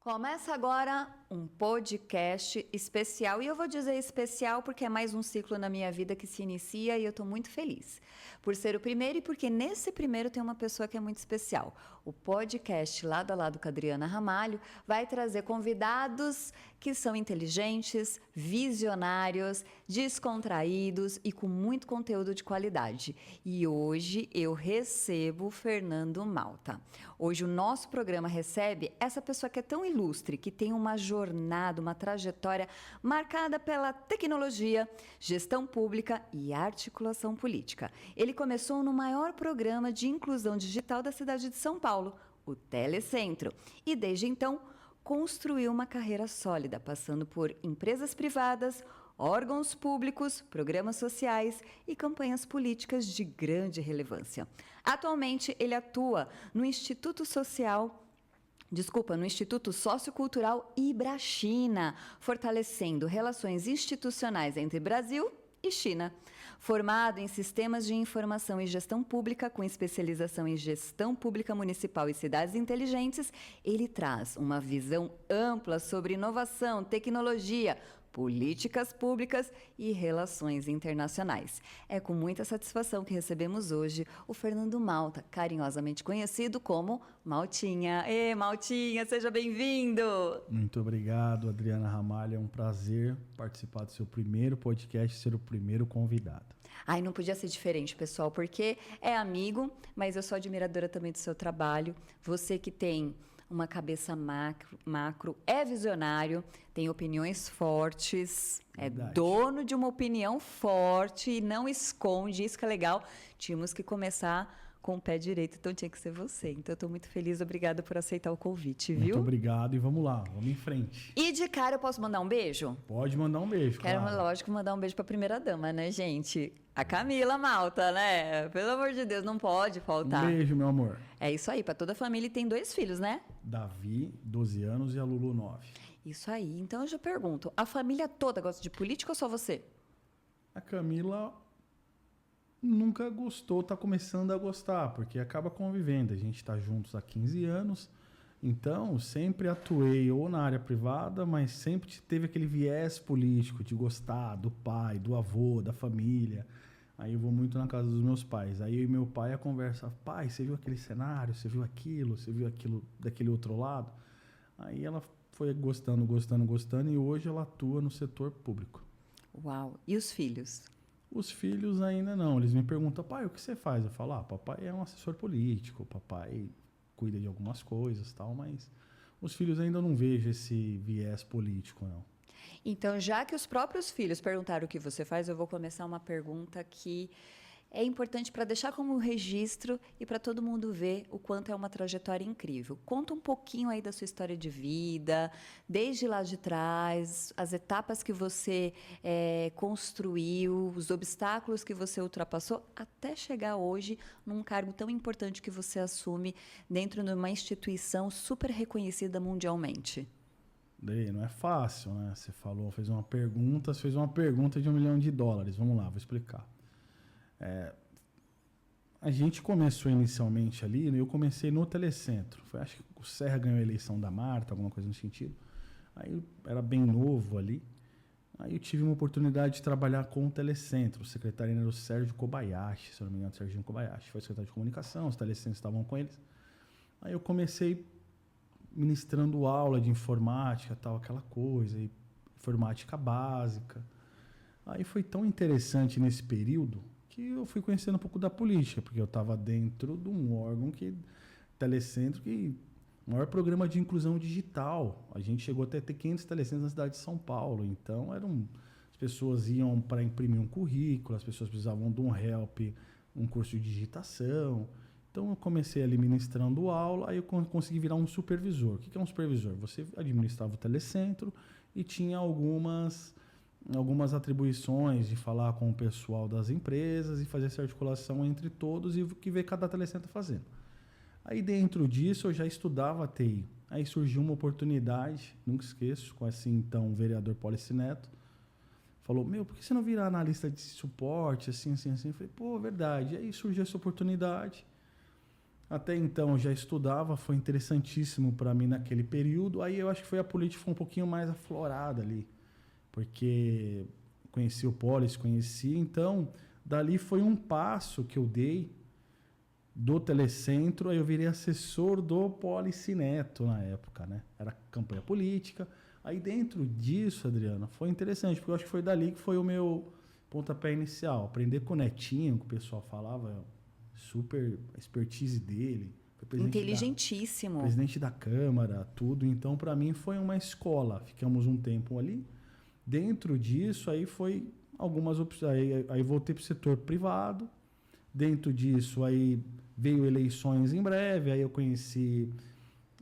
Começa agora um podcast especial, e eu vou dizer especial porque é mais um ciclo na minha vida que se inicia e eu estou muito feliz por ser o primeiro e porque nesse primeiro tem uma pessoa que é muito especial. O podcast Lado a Lado com a Adriana Ramalho vai trazer convidados que são inteligentes, visionários, descontraídos e com muito conteúdo de qualidade. E hoje eu recebo o Fernando Malta. Hoje o nosso programa recebe essa pessoa que é tão ilustre, que tem uma jornada, uma trajetória marcada pela tecnologia, gestão pública e articulação política. Ele começou no maior programa de inclusão digital da cidade de São Paulo, o Telecentro, e desde então construiu uma carreira sólida, passando por empresas privadas, órgãos públicos, programas sociais e campanhas políticas de grande relevância. Atualmente, ele atua no Instituto Sociocultural Ibrachina, fortalecendo relações institucionais entre Brasil e China. Formado em Sistemas de Informação e Gestão Pública, com especialização em Gestão Pública Municipal e Cidades Inteligentes, ele traz uma visão ampla sobre inovação, tecnologia, políticas públicas e relações internacionais. É com muita satisfação que recebemos hoje o Fernando Malta, carinhosamente conhecido como Maltinha. Maltinha, seja bem-vindo! Muito obrigado, Adriana Ramalho. É um prazer participar do seu primeiro podcast, ser o primeiro convidado. Ai, não podia ser diferente, pessoal, porque é amigo, mas eu sou admiradora também do seu trabalho. Você que tem uma cabeça macro, é visionário, tem opiniões fortes, Verdade. É dono de uma opinião forte e não esconde, isso que é legal. Tínhamos que começar com o pé direito, então tinha que ser você. Então eu estou muito feliz, obrigada por aceitar o convite, viu? Muito obrigado e vamos lá, vamos em frente. E de cara eu posso mandar um beijo? Pode mandar um beijo, Quero, claro. lógico, mandar um beijo para a primeira dama, né, gente? A Camila Malta, né? Pelo amor de Deus, não pode faltar. Um beijo, meu amor. É isso aí, para toda a família, e tem 2 filhos, né? Davi, 12 anos, e a Lulu, 9. Isso aí. Então eu já pergunto, a família toda gosta de política ou só você? A Camila nunca gostou, tá começando a gostar, porque acaba convivendo. A gente tá juntos há 15 anos, então sempre atuei ou na área privada, mas sempre teve aquele viés político de gostar do pai, do avô, da família. Aí eu vou muito na casa dos meus pais. Aí eu e meu pai a conversa, pai, você viu aquele cenário, você viu aquilo daquele outro lado? Aí ela foi gostando, e hoje ela atua no setor público. Uau! E os filhos? Os filhos ainda não. Eles me perguntam, pai, o que você faz? Eu falo, papai é um assessor político, papai cuida de algumas coisas, tal, mas os filhos ainda não vejo esse viés político, não. Então, já que os próprios filhos perguntaram o que você faz, eu vou começar uma pergunta que é importante para deixar como registro e para todo mundo ver o quanto é uma trajetória incrível. Conta um pouquinho aí da sua história de vida, desde lá de trás, as etapas que você construiu, os obstáculos que você ultrapassou, até chegar hoje num cargo tão importante que você assume dentro de uma instituição super reconhecida mundialmente. Daí, não é fácil, né? Você fez uma pergunta de $1 milhão. Vamos lá, vou explicar. A gente começou inicialmente ali, eu comecei no Telecentro. Acho que o Serra ganhou a eleição da Marta, alguma coisa no sentido. Aí eu era bem novo ali. Aí eu tive uma oportunidade de trabalhar com o Telecentro. O secretário era o Sérgio Kobayashi, se eu não me engano, Serginho Kobayashi. Foi secretário de comunicação, os Telecentros estavam com eles. Aí eu comecei ministrando aula de informática, tal, aquela coisa, e informática básica. Aí foi tão interessante nesse período que eu fui conhecendo um pouco da política, porque eu estava dentro de um órgão Telecentro, o maior programa de inclusão digital. A gente chegou até a ter 500 telecentros na cidade de São Paulo. Então, as pessoas iam para imprimir um currículo, as pessoas precisavam de um help, um curso de digitação. Então, eu comecei ali ministrando aula, aí eu consegui virar um supervisor. O que é um supervisor? Você administrava o Telecentro e tinha algumas atribuições de falar com o pessoal das empresas e fazer essa articulação entre todos e o que vê cada telecentro fazendo. Aí dentro disso eu já estudava TI. Aí surgiu uma oportunidade, nunca esqueço, com esse então vereador Polici Neto. Falou, por que você não vira analista de suporte, assim? Eu falei, verdade. Aí surgiu essa oportunidade. Até então eu já estudava, foi interessantíssimo para mim naquele período. Aí eu acho que a política foi um pouquinho mais aflorada ali, porque conheci o Polis, conheci. Então, dali foi um passo que eu dei do Telecentro, aí eu virei assessor do Policineto na época, né? Era campanha política. Aí dentro disso, Adriana, foi interessante, porque eu acho que foi dali que foi o meu pontapé inicial. Aprender com o Netinho, que o pessoal falava, super expertise dele. Foi Inteligentíssimo. Presidente da Câmara, tudo. Então, para mim, foi uma escola. Ficamos um tempo ali. Dentro disso, aí foi algumas opções. Aí voltei para o setor privado. Dentro disso, aí veio eleições em breve. Aí eu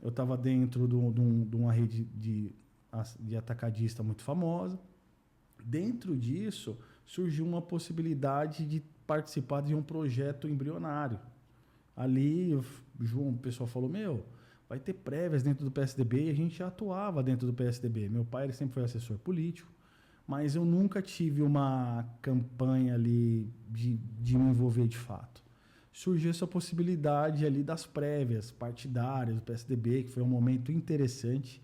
estava dentro de uma rede de atacadista muito famosa. Dentro disso, surgiu uma possibilidade de participar de um projeto embrionário. Ali, o pessoal falou, vai ter prévias dentro do PSDB, e a gente já atuava dentro do PSDB. Meu pai ele sempre foi assessor político, mas eu nunca tive uma campanha ali de me envolver de fato. Surgiu essa possibilidade ali das prévias partidárias do PSDB, que foi um momento interessante,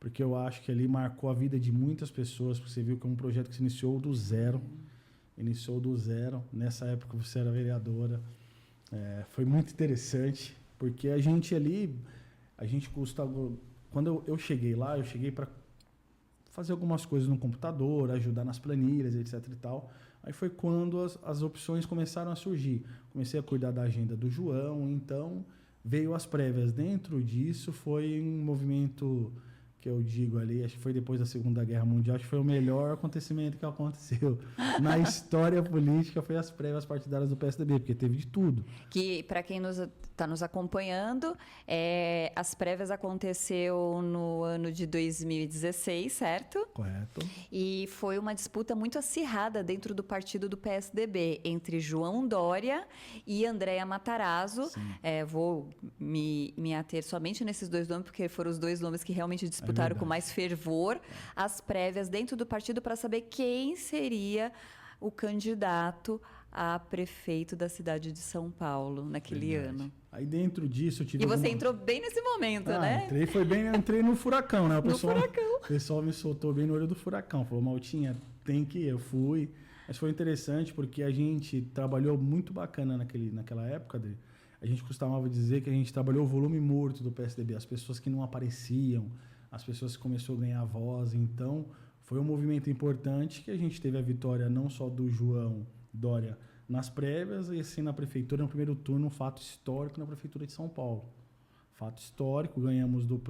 porque eu acho que ali marcou a vida de muitas pessoas, porque você viu que é um projeto que se iniciou do zero. Nessa época você era vereadora. Foi muito interessante, porque a gente quando eu cheguei lá, eu cheguei para fazer algumas coisas no computador, ajudar nas planilhas, etc e tal. Aí foi quando as opções começaram a surgir. Comecei a cuidar da agenda do João, então veio as prévias. Dentro disso foi um movimento que eu digo ali, acho que foi depois da Segunda Guerra Mundial, acho que foi o melhor acontecimento que aconteceu na história política, foi as prévias partidárias do PSDB, porque teve de tudo. Que, para quem está nos acompanhando, as prévias aconteceu no ano de 2016, certo? Correto. E foi uma disputa muito acirrada dentro do partido do PSDB, entre João Dória e Andréa Matarazzo. Vou me ater somente nesses dois nomes, porque foram os dois nomes que realmente disputaram com mais fervor as prévias dentro do partido para saber quem seria o candidato a prefeito da cidade de São Paulo naquele ano. Aí dentro disso eu tive E você entrou bem nesse momento, né? Entrei no furacão, né? Furacão. O pessoal me soltou bem no olho do furacão. Falou, Maltinha, tem que ir. Eu fui. Mas foi interessante porque a gente trabalhou muito bacana naquela época, Adri. A gente costumava dizer que a gente trabalhou o volume morto do PSDB. As pessoas que não apareciam, as pessoas que começaram a ganhar voz. Então, foi um movimento importante que a gente teve a vitória não só do João Dória nas prévias, e assim na prefeitura, no primeiro turno, um fato histórico na prefeitura de São Paulo. Fato histórico, ganhamos do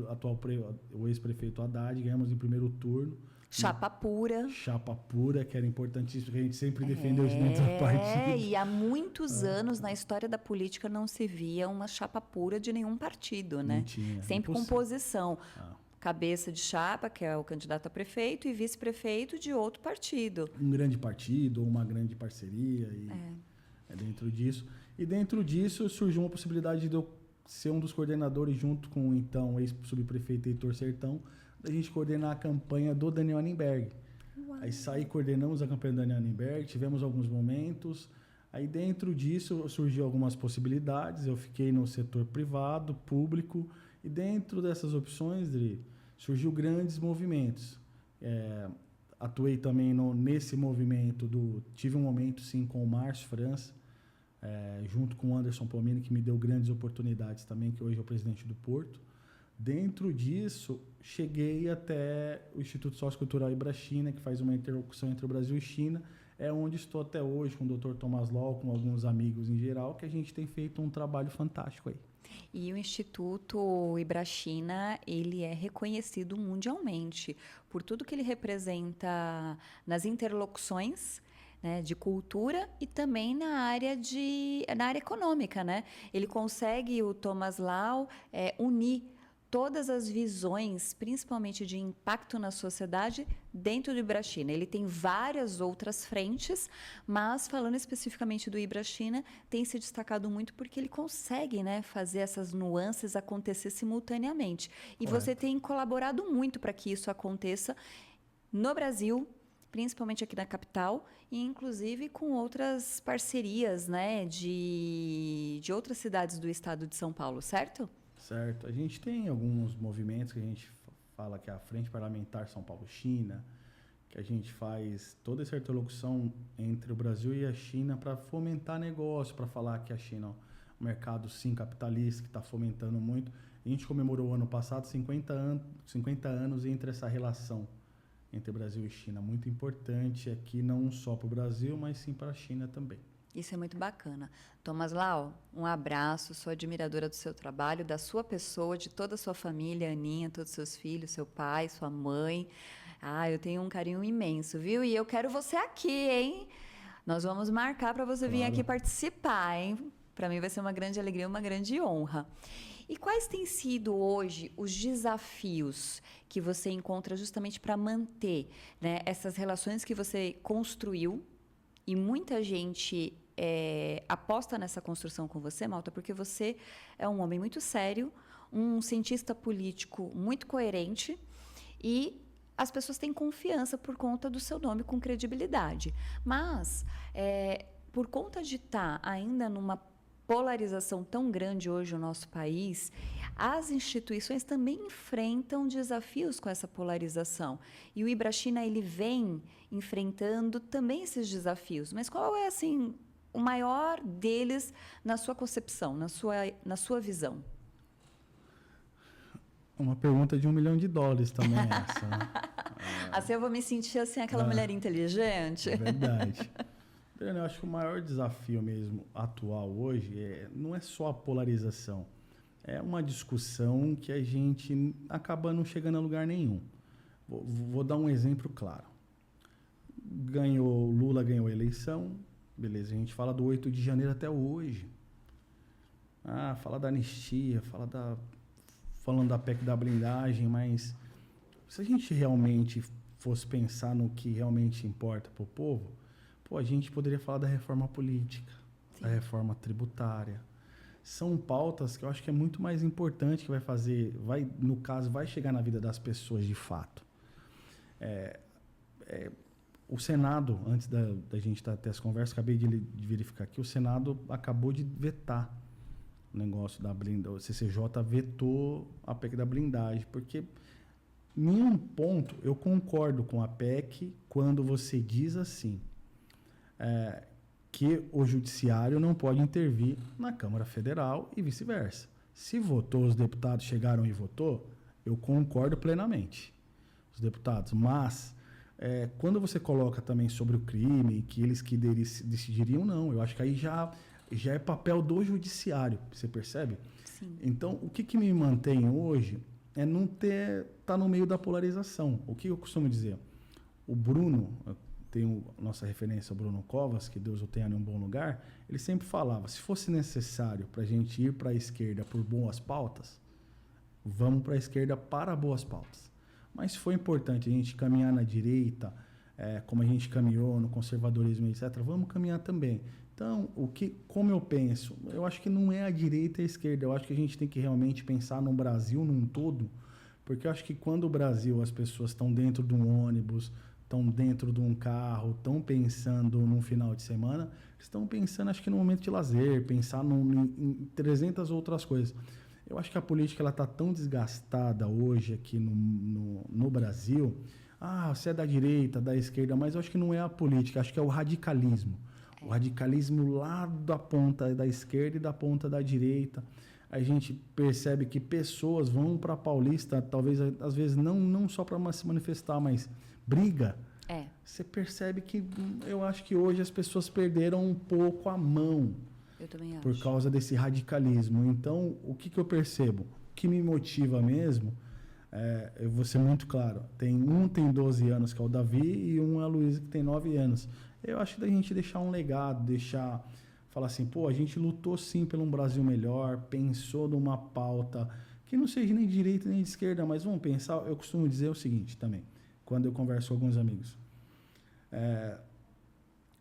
o ex-prefeito Haddad, ganhamos em primeiro turno. Chapa pura. Chapa pura, que era importantíssimo, porque a gente sempre defendeu os dentro do partido. E há muitos anos na história da política não se via uma chapa pura de nenhum partido, né? Não tinha. Sempre composição. Cabeça de chapa, que é o candidato a prefeito, e vice-prefeito de outro partido. Um grande partido, ou uma grande parceria. Dentro disso. E dentro disso surgiu uma possibilidade de eu ser um dos coordenadores, junto com então, o ex-subprefeito Heitor Sertão, da gente coordenar a campanha do Daniel Annenberg. Aí coordenamos a campanha do Daniel Annenberg, tivemos alguns momentos. Aí dentro disso surgiu algumas possibilidades. Eu fiquei no setor privado, público, e dentro dessas opções, Dri, surgiu grandes movimentos. Atuei também nesse movimento tive um momento sim com o Márcio França, junto com o Anderson Pomini, que me deu grandes oportunidades também, que hoje é o presidente do Porto. Dentro disso, cheguei até o Instituto Sociocultural Ibrachina, que faz uma interlocução entre o Brasil e China. É onde estou até hoje com o Dr. Thomas Law, com alguns amigos em geral, que a gente tem feito um trabalho fantástico aí. E o Instituto Ibrachina, ele é reconhecido mundialmente por tudo que ele representa nas interlocuções, né, de cultura e também na área econômica, né? Ele consegue, o Thomas Law, unir todas as visões, principalmente de impacto na sociedade, dentro do Ibrachina. Ele tem várias outras frentes, mas falando especificamente do Ibrachina, tem se destacado muito porque ele consegue, né, fazer essas nuances acontecer simultaneamente. E Correto. Você tem colaborado muito para que isso aconteça no Brasil principalmente aqui na capital, e inclusive com outras parcerias, né, de outras cidades do estado de São Paulo, certo? Certo. A gente tem alguns movimentos que a gente fala que é a Frente Parlamentar São Paulo-China, que a gente faz toda essa interlocução entre o Brasil e a China para fomentar negócio, para falar que a China é um mercado, sim, capitalista, que está fomentando muito. A gente comemorou ano passado 50 anos entre essa relação entre Brasil e China. Muito importante aqui, não só para o Brasil, mas sim para a China também. Isso é muito bacana. Thomas Lau, um abraço, sou admiradora do seu trabalho, da sua pessoa, de toda a sua família, Aninha, todos os seus filhos, seu pai, sua mãe. Ah, eu tenho um carinho imenso, viu? E eu quero você aqui, hein? Nós vamos marcar para você vir aqui participar, hein? Para mim vai ser uma grande alegria, uma grande honra. E quais têm sido hoje os desafios que você encontra justamente para manter, né, essas relações que você construiu? E muita gente aposta nessa construção com você, Malta, porque você é um homem muito sério, um cientista político muito coerente e as pessoas têm confiança por conta do seu nome com credibilidade. Mas, por conta de estar ainda numa polarização tão grande hoje no nosso país, as instituições também enfrentam desafios com essa polarização. E o Ibrachina, ele vem enfrentando também esses desafios. Mas qual é, assim, o maior deles na sua concepção, na sua visão? Uma pergunta de $1 milhão também essa, né? Assim eu vou me sentir assim, aquela mulher inteligente. É verdade. Eu acho que o maior desafio mesmo atual hoje não é só a polarização. É uma discussão que a gente acaba não chegando a lugar nenhum. Vou dar um exemplo claro. Lula ganhou a eleição, beleza, a gente fala do 8 de janeiro até hoje. Fala da anistia, falando da PEC da blindagem, mas se a gente realmente fosse pensar no que realmente importa para o povo, a gente poderia falar da reforma política, sim, da reforma tributária. São pautas que eu acho que é muito mais importante, que no caso, vai chegar na vida das pessoas de fato. O Senado, antes da gente ter essa conversa, acabei de verificar aqui, o Senado acabou de vetar o negócio da blindagem. O CCJ vetou a PEC da blindagem, porque em um ponto eu concordo com a PEC quando você diz assim, que o judiciário não pode intervir na Câmara Federal e vice-versa. Se votou, os deputados chegaram e votou, eu concordo plenamente, os deputados. Mas, quando você coloca também sobre o crime, que eles que decidiriam, não. Eu acho que aí já é papel do judiciário, você percebe? Sim. Então, o que me mantém hoje é não tá no meio da polarização. O que eu costumo dizer? O Bruno, nossa referência, o Bruno Covas, que Deus o tenha em um bom lugar, ele sempre falava, se fosse necessário para a gente ir para a esquerda por boas pautas, vamos para a esquerda para boas pautas. Mas se for importante a gente caminhar na direita, como a gente caminhou no conservadorismo, etc., vamos caminhar também. Então, como eu penso, eu acho que não é a direita e a esquerda, eu acho que a gente tem que realmente pensar no Brasil num todo, porque eu acho que quando o Brasil, as pessoas estão dentro de um ônibus, estão dentro de um carro, estão pensando num final de semana, estão pensando, acho que no momento de lazer, pensar em 300 outras coisas. Eu acho que a política está tão desgastada hoje aqui no Brasil. Você é da direita, da esquerda, mas eu acho que não é a política, acho que é o radicalismo. O radicalismo lá da ponta da esquerda e da ponta da direita. A gente percebe que pessoas vão para a Paulista, talvez, às vezes, não só para se manifestar, mas briga. Você percebe que eu acho que hoje as pessoas perderam um pouco a mão. Eu também acho. Por causa desse radicalismo. Então, o que eu percebo? O que me motiva mesmo, eu vou ser muito claro, tem 12 anos, que é o Davi, e um é a Luísa, que tem 9 anos. Eu acho que da gente deixar um legado, falar assim, a gente lutou sim por um Brasil melhor, pensou numa pauta que não seja nem de direita nem de esquerda, mas vamos pensar, eu costumo dizer o seguinte também, quando eu converso com alguns amigos.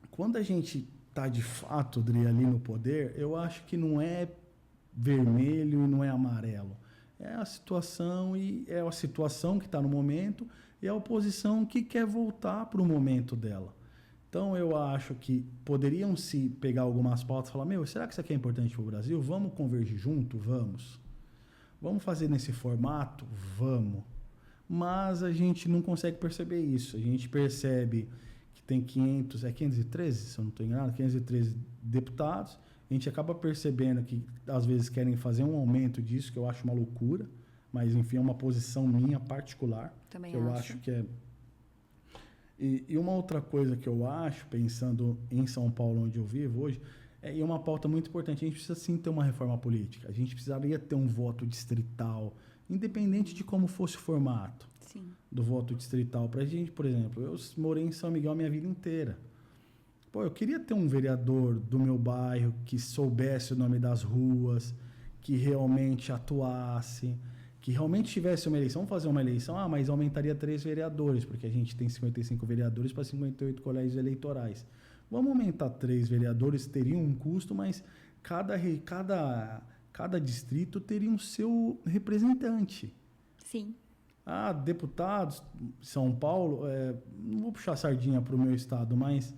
Quando a gente está de fato, Dri, ali no poder, eu acho que não é vermelho e não é amarelo. É a situação e é a situação que está no momento e a oposição que quer voltar para o momento dela. Então, eu acho que poderiam se pegar algumas pautas e falar, será que isso aqui é importante para o Brasil? Vamos convergir junto? Vamos. Vamos fazer nesse formato? Vamos. Mas a gente não consegue perceber isso. A gente percebe que tem 513, se eu não estou enganado, 513 deputados. A gente acaba percebendo que, às vezes, querem fazer um aumento disso, que eu acho uma loucura. Mas, enfim, é uma posição minha particular. Também que eu acho que é... E uma outra coisa que eu acho, pensando em São Paulo, onde eu vivo hoje, é uma pauta muito importante. A gente precisa sim ter uma reforma política. A gente precisaria ter um voto distrital, independente de como fosse o formato do voto distrital. Para a gente, por exemplo, eu morei em São Miguel a minha vida inteira. Eu queria ter um vereador do meu bairro que soubesse o nome das ruas, que realmente atuasse, que realmente tivesse uma eleição. Vamos fazer uma eleição, mas aumentaria 3 vereadores, porque a gente tem 55 vereadores para 58 colégios eleitorais. Vamos aumentar 3 vereadores, teria um custo, mas cada distrito teria um seu representante. Sim. Deputados, São Paulo, não vou puxar sardinha para o meu estado, mas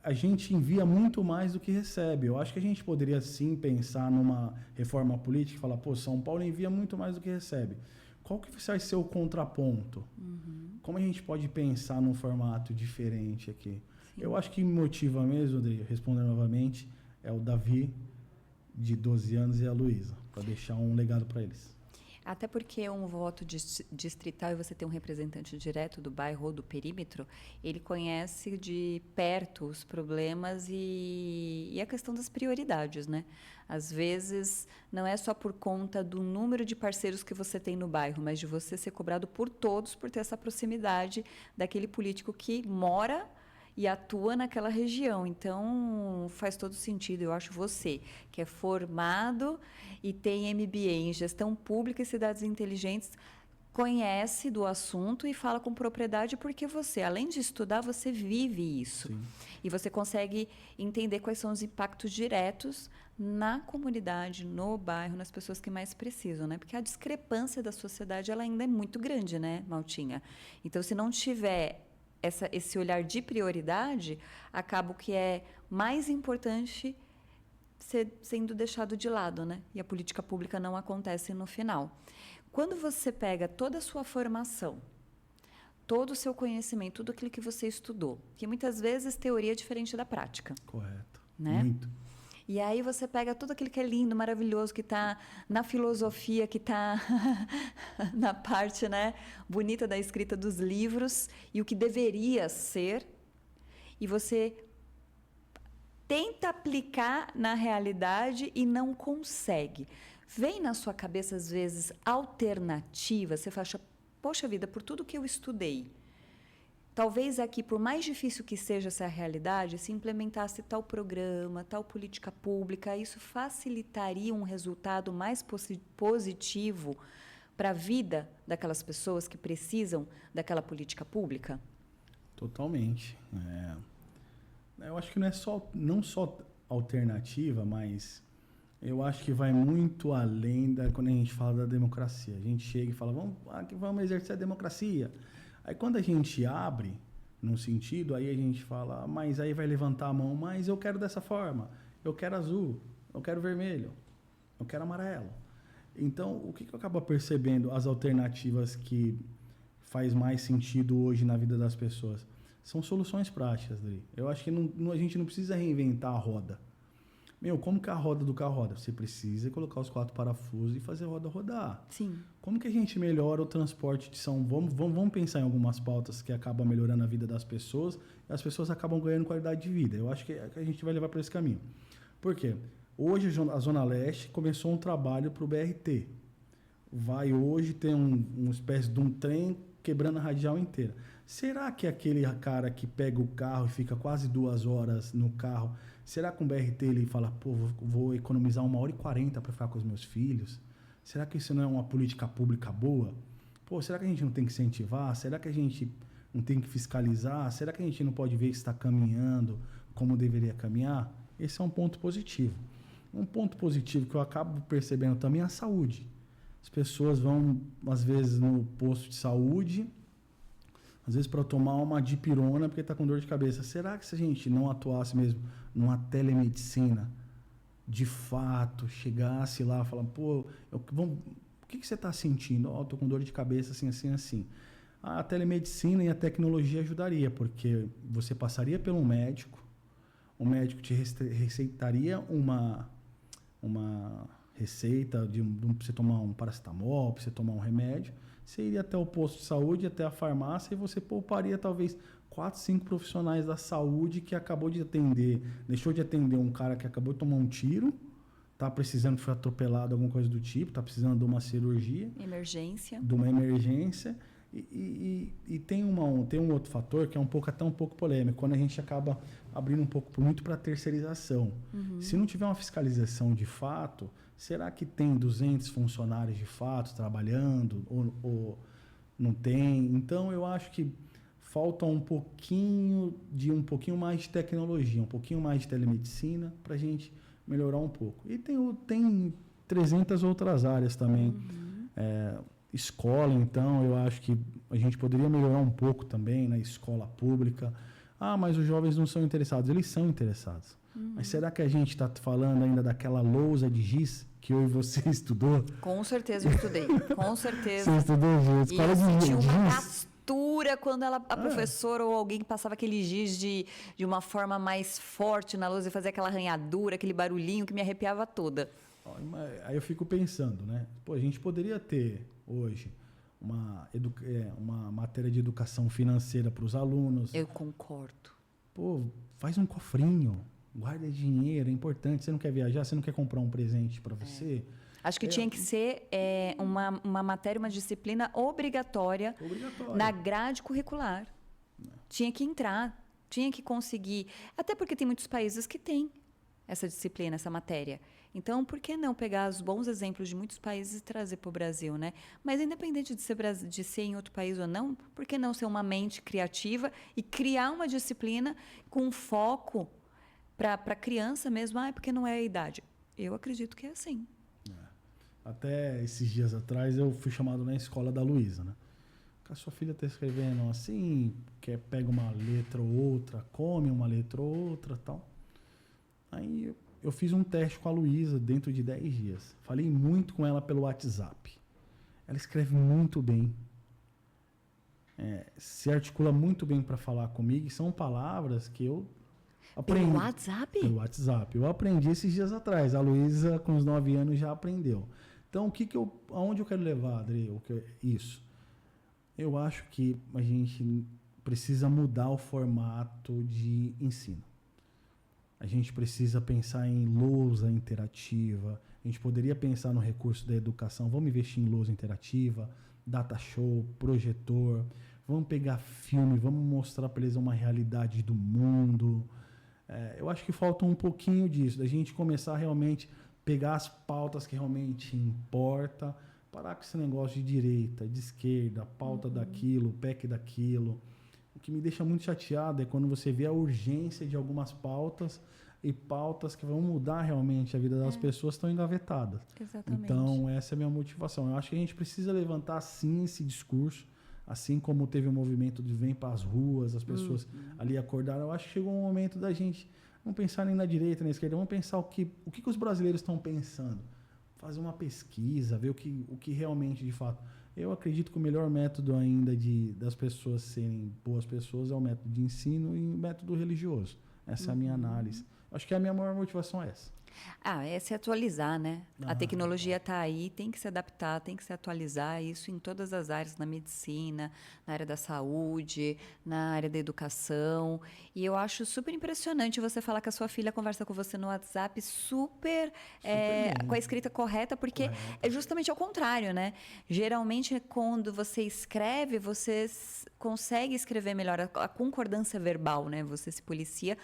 a gente envia muito mais do que recebe. Eu acho que a gente poderia sim pensar numa reforma política e falar, São Paulo envia muito mais do que recebe. Qual que vai ser o contraponto? Como a gente pode pensar num formato diferente aqui? Sim. Eu acho que me motiva mesmo, Adri, respondendo novamente, é o Davi, de 12 anos, e a Luísa, para deixar um legado para eles. Até porque um voto distrital e você ter um representante direto do bairro ou do perímetro, ele conhece de perto os problemas e a questão das prioridades, né? Às vezes, não é só por conta do número de parceiros que você tem no bairro, mas de você ser cobrado por todos por ter essa proximidade daquele político que mora e atua naquela região. Então, faz todo sentido. Eu acho você, que é formado e tem MBA em Gestão Pública e Cidades Inteligentes, conhece do assunto e fala com propriedade porque você, além de estudar, você vive isso. Sim. E você consegue entender quais são os impactos diretos na comunidade, no bairro, nas pessoas que mais precisam, né? Porque a discrepância da sociedade ela ainda é muito grande, né, Maltinha? Então, se não tiver esse olhar de prioridade, acaba o que é mais importante sendo deixado de lado, né? E a política pública não acontece no final. Quando você pega toda a sua formação, todo o seu conhecimento, tudo aquilo que você estudou, que muitas vezes teoria é diferente da prática. Correto. Né? Muito. E aí você pega tudo aquilo que é lindo, maravilhoso, que está na filosofia, que está na parte, né, bonita da escrita dos livros e o que deveria ser, e você tenta aplicar na realidade e não consegue. Vem na sua cabeça, às vezes, alternativas, você fala, poxa vida, por tudo que eu estudei, talvez aqui, por mais difícil que seja essa realidade, se implementasse tal programa, tal política pública, isso facilitaria um resultado mais positivo para a vida daquelas pessoas que precisam daquela política pública? Totalmente. Eu acho que não só alternativa, mas eu acho que vai muito além quando a gente fala da democracia. A gente chega e fala, vamos exercer a democracia. Aí quando a gente abre, num sentido, aí a gente fala, mas aí vai levantar a mão, mas eu quero dessa forma, eu quero azul, eu quero vermelho, eu quero amarelo. Então, o que eu acabo percebendo, as alternativas que faz mais sentido hoje na vida das pessoas? São soluções práticas, Dri. Eu acho que a gente não precisa reinventar a roda. Como que a roda do carro roda? Você precisa colocar os 4 parafusos e fazer a roda rodar. Sim. Como que a gente melhora o transporte de São Paulo? Vamos pensar em algumas pautas que acabam melhorando a vida das pessoas e as pessoas acabam ganhando qualidade de vida. Eu acho que a gente vai levar para esse caminho. Por quê? Hoje a Zona Leste começou um trabalho para o BRT. Vai hoje ter uma espécie de um trem quebrando a radial inteira. Será que aquele cara que pega o carro e fica quase 2 horas no carro, será que com o BRT ele fala, vou economizar 1h40 para ficar com os meus filhos? Será que isso não é uma política pública boa? Será que a gente não tem que incentivar? Será que a gente não tem que fiscalizar? Será que a gente não pode ver se está caminhando como deveria caminhar? Esse é um ponto positivo. Um ponto positivo que eu acabo percebendo também é a saúde. As pessoas vão, às vezes, no posto de saúde, às vezes para tomar uma dipirona porque está com dor de cabeça. Será que se a gente não atuasse mesmo numa telemedicina, de fato, chegasse lá e falar, pô, o que você está sentindo? Ó, estou com dor de cabeça, assim, assim, assim. A telemedicina e a tecnologia ajudaria, porque você passaria pelo médico, o médico te receitaria uma receita de você tomar um paracetamol, para você tomar um remédio, você iria até o posto de saúde, até a farmácia, e você pouparia talvez 4, 5 profissionais da saúde que deixou de atender um cara que acabou de tomar um tiro, tá precisando, foi atropelado, alguma coisa do tipo, tá precisando de uma cirurgia. De uma emergência. E tem um outro fator que é até um pouco polêmico, quando a gente acaba abrindo muito para terceirização. Se não tiver uma fiscalização de fato, será que tem 200 funcionários de fato trabalhando ou não tem? Então, eu acho que falta um pouquinho mais de tecnologia, um pouquinho mais de telemedicina para a gente melhorar um pouco. E tem 300 outras áreas também. Escola, então, eu acho que a gente poderia melhorar um pouco também na escola pública. Mas os jovens não são interessados. Eles são interessados. Mas será que a gente está falando ainda daquela lousa de giz que eu e você estudou? Com certeza eu estudei. Com certeza. Você estudou giz? E eu senti uma gastura quando a professora ou alguém passava aquele giz de uma forma mais forte na lousa e fazia aquela arranhadura, aquele barulhinho que me arrepiava toda. Aí eu fico pensando, né? Pô, a gente poderia ter hoje uma matéria de educação financeira para os alunos. Eu concordo. Pô, faz um cofrinho, guarda dinheiro, é importante. Você não quer viajar, você não quer comprar um presente para você? Acho que tinha que ser uma matéria, uma disciplina obrigatória na grade curricular. Tinha que entrar, tinha que conseguir. Até porque tem muitos países que têm essa disciplina, essa matéria. Então, por que não pegar os bons exemplos de muitos países e trazer para o Brasil, né? Mas independente de ser em outro país ou não, por que não ser uma mente criativa e criar uma disciplina com foco para a criança mesmo? Porque não é a idade. Eu acredito que é assim. Até esses dias atrás eu fui chamado na escola da Luísa, né? A sua filha está escrevendo assim, pega uma letra ou outra, come uma letra ou outra, tal. Aí eu fiz um teste com a Luísa dentro de 10 dias. Falei muito com ela pelo WhatsApp. Ela escreve muito bem. Se articula muito bem para falar comigo. E são palavras que eu aprendi. Pelo WhatsApp? Pelo WhatsApp. Eu aprendi esses dias atrás. A Luísa, com os 9 anos, já aprendeu. Então, aonde eu quero levar, Adri? Isso. Eu acho que a gente precisa mudar o formato de ensino. A gente precisa pensar em lousa interativa. A gente poderia pensar no recurso da educação. Vamos investir em lousa interativa, data show, projetor. Vamos pegar filme, vamos mostrar para eles uma realidade do mundo. Eu acho que falta um pouquinho disso, da gente começar a realmente pegar as pautas que realmente importam, parar com esse negócio de direita, de esquerda, pauta daquilo, PEC daquilo. O que me deixa muito chateado é quando você vê a urgência de algumas pautas e pautas que vão mudar realmente a vida das pessoas estão engavetadas. Exatamente. Então, essa é a minha motivação. Eu acho que a gente precisa levantar, sim, esse discurso, assim como teve o movimento de Vem para as Ruas, as pessoas ali acordaram. Eu acho que chegou um momento da gente não pensar nem na direita, nem na esquerda, vamos pensar o que os brasileiros estão pensando. Fazer uma pesquisa, ver o que realmente, de fato... Eu acredito que o melhor método ainda das pessoas serem boas pessoas é o método de ensino e o método religioso. Essa é a minha análise. Acho que a minha maior motivação é essa. É se atualizar, né? A tecnologia está aí, tem que se adaptar, tem que se atualizar, isso em todas as áreas, na medicina, na área da saúde, na área da educação. E eu acho super impressionante você falar que a sua filha conversa com você no WhatsApp com a escrita correta, porque é justamente ao contrário, né? Geralmente, quando você escreve, você consegue escrever melhor a concordância verbal, né? Você se policia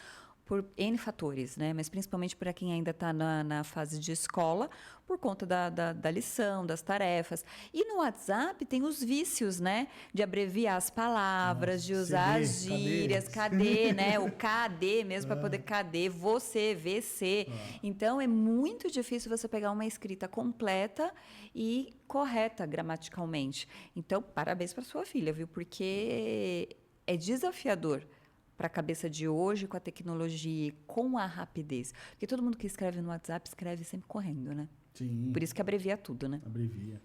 por N fatores, né? Mas principalmente para quem ainda está na fase de escola, por conta da lição, das tarefas. E no WhatsApp tem os vícios, né? De abreviar as palavras, de usar CD, as gírias, KD, né? O KD mesmo para poder KD, você, VC. Então é muito difícil você pegar uma escrita completa e correta gramaticalmente. Então, parabéns para sua filha, viu? Porque é desafiador para a cabeça de hoje, com a tecnologia, com a rapidez. Porque todo mundo que escreve no WhatsApp escreve sempre correndo, né? Sim. Por isso que abrevia tudo, né? Abrevia.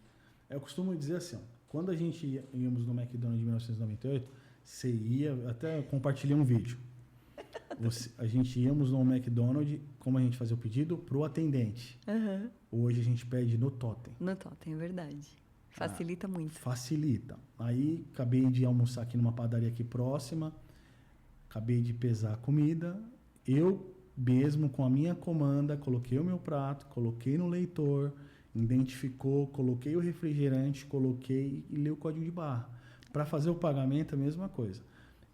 Eu costumo dizer assim, ó, quando a gente íamos no McDonald's de 1998, você ia, até compartilhei um vídeo. A gente íamos no McDonald's, como a gente fazia o pedido? Pro atendente. Uhum. Hoje a gente pede no totem. No totem, é verdade. Facilita muito. Facilita. Aí, acabei de almoçar aqui numa padaria aqui próxima, acabei de pesar a comida, eu mesmo com a minha comanda, coloquei o meu prato, coloquei no leitor, identificou, coloquei o refrigerante, coloquei e li o código de barra. Para fazer o pagamento, a mesma coisa.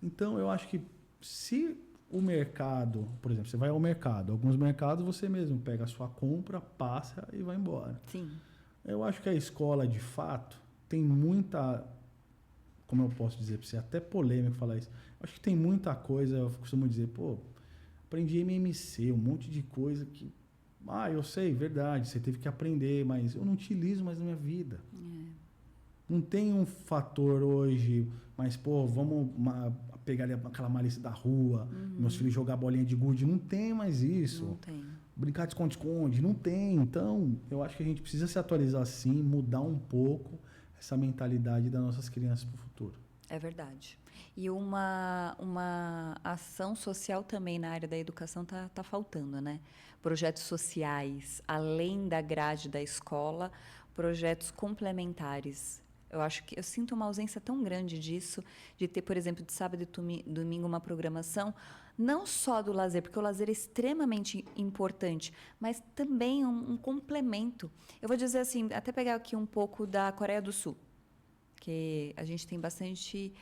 Então, eu acho que se o mercado, por exemplo, você vai ao mercado, alguns mercados você mesmo pega a sua compra, passa e vai embora. Sim. Eu acho que a escola, de fato, tem muita, como eu posso dizer para você, até polêmico falar isso, acho que tem muita coisa, eu costumo dizer, pô, aprendi MMC, um monte de coisa que, eu sei, verdade, você teve que aprender, mas eu não utilizo mais na minha vida. Não tem um fator hoje, mas, pô, vamos pegar ali aquela malícia da rua, meus filhos jogar bolinha de gude, não tem mais isso. Não tem. Brincar de esconde-esconde, não tem. Então, eu acho que a gente precisa se atualizar sim, mudar um pouco essa mentalidade das nossas crianças para o futuro. É verdade. E uma ação social também na área da educação tá faltando, né? Projetos sociais, além da grade da escola, projetos complementares. Eu sinto uma ausência tão grande disso, de ter, por exemplo, de sábado e domingo uma programação, não só do lazer, porque o lazer é extremamente importante, mas também um complemento. Eu vou dizer assim, até pegar aqui um pouco da Coreia do Sul, que a gente tem bastante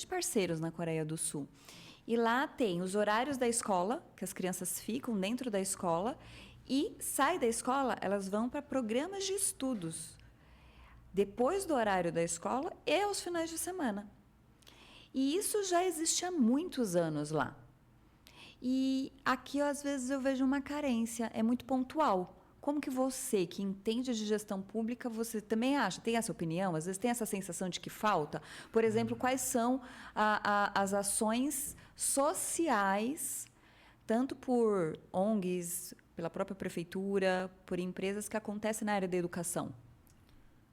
parceiros na Coreia do Sul. E lá tem os horários da escola, que as crianças ficam dentro da escola, e sai da escola, elas vão para programas de estudos, depois do horário da escola e aos finais de semana. E isso já existe há muitos anos lá. E aqui, às vezes, eu vejo uma carência, é muito pontual. Como que você, que entende de gestão pública, você também acha, tem essa opinião? Às vezes tem essa sensação de que falta? Por exemplo, quais são as ações sociais, tanto por ONGs, pela própria prefeitura, por empresas que acontecem na área da educação?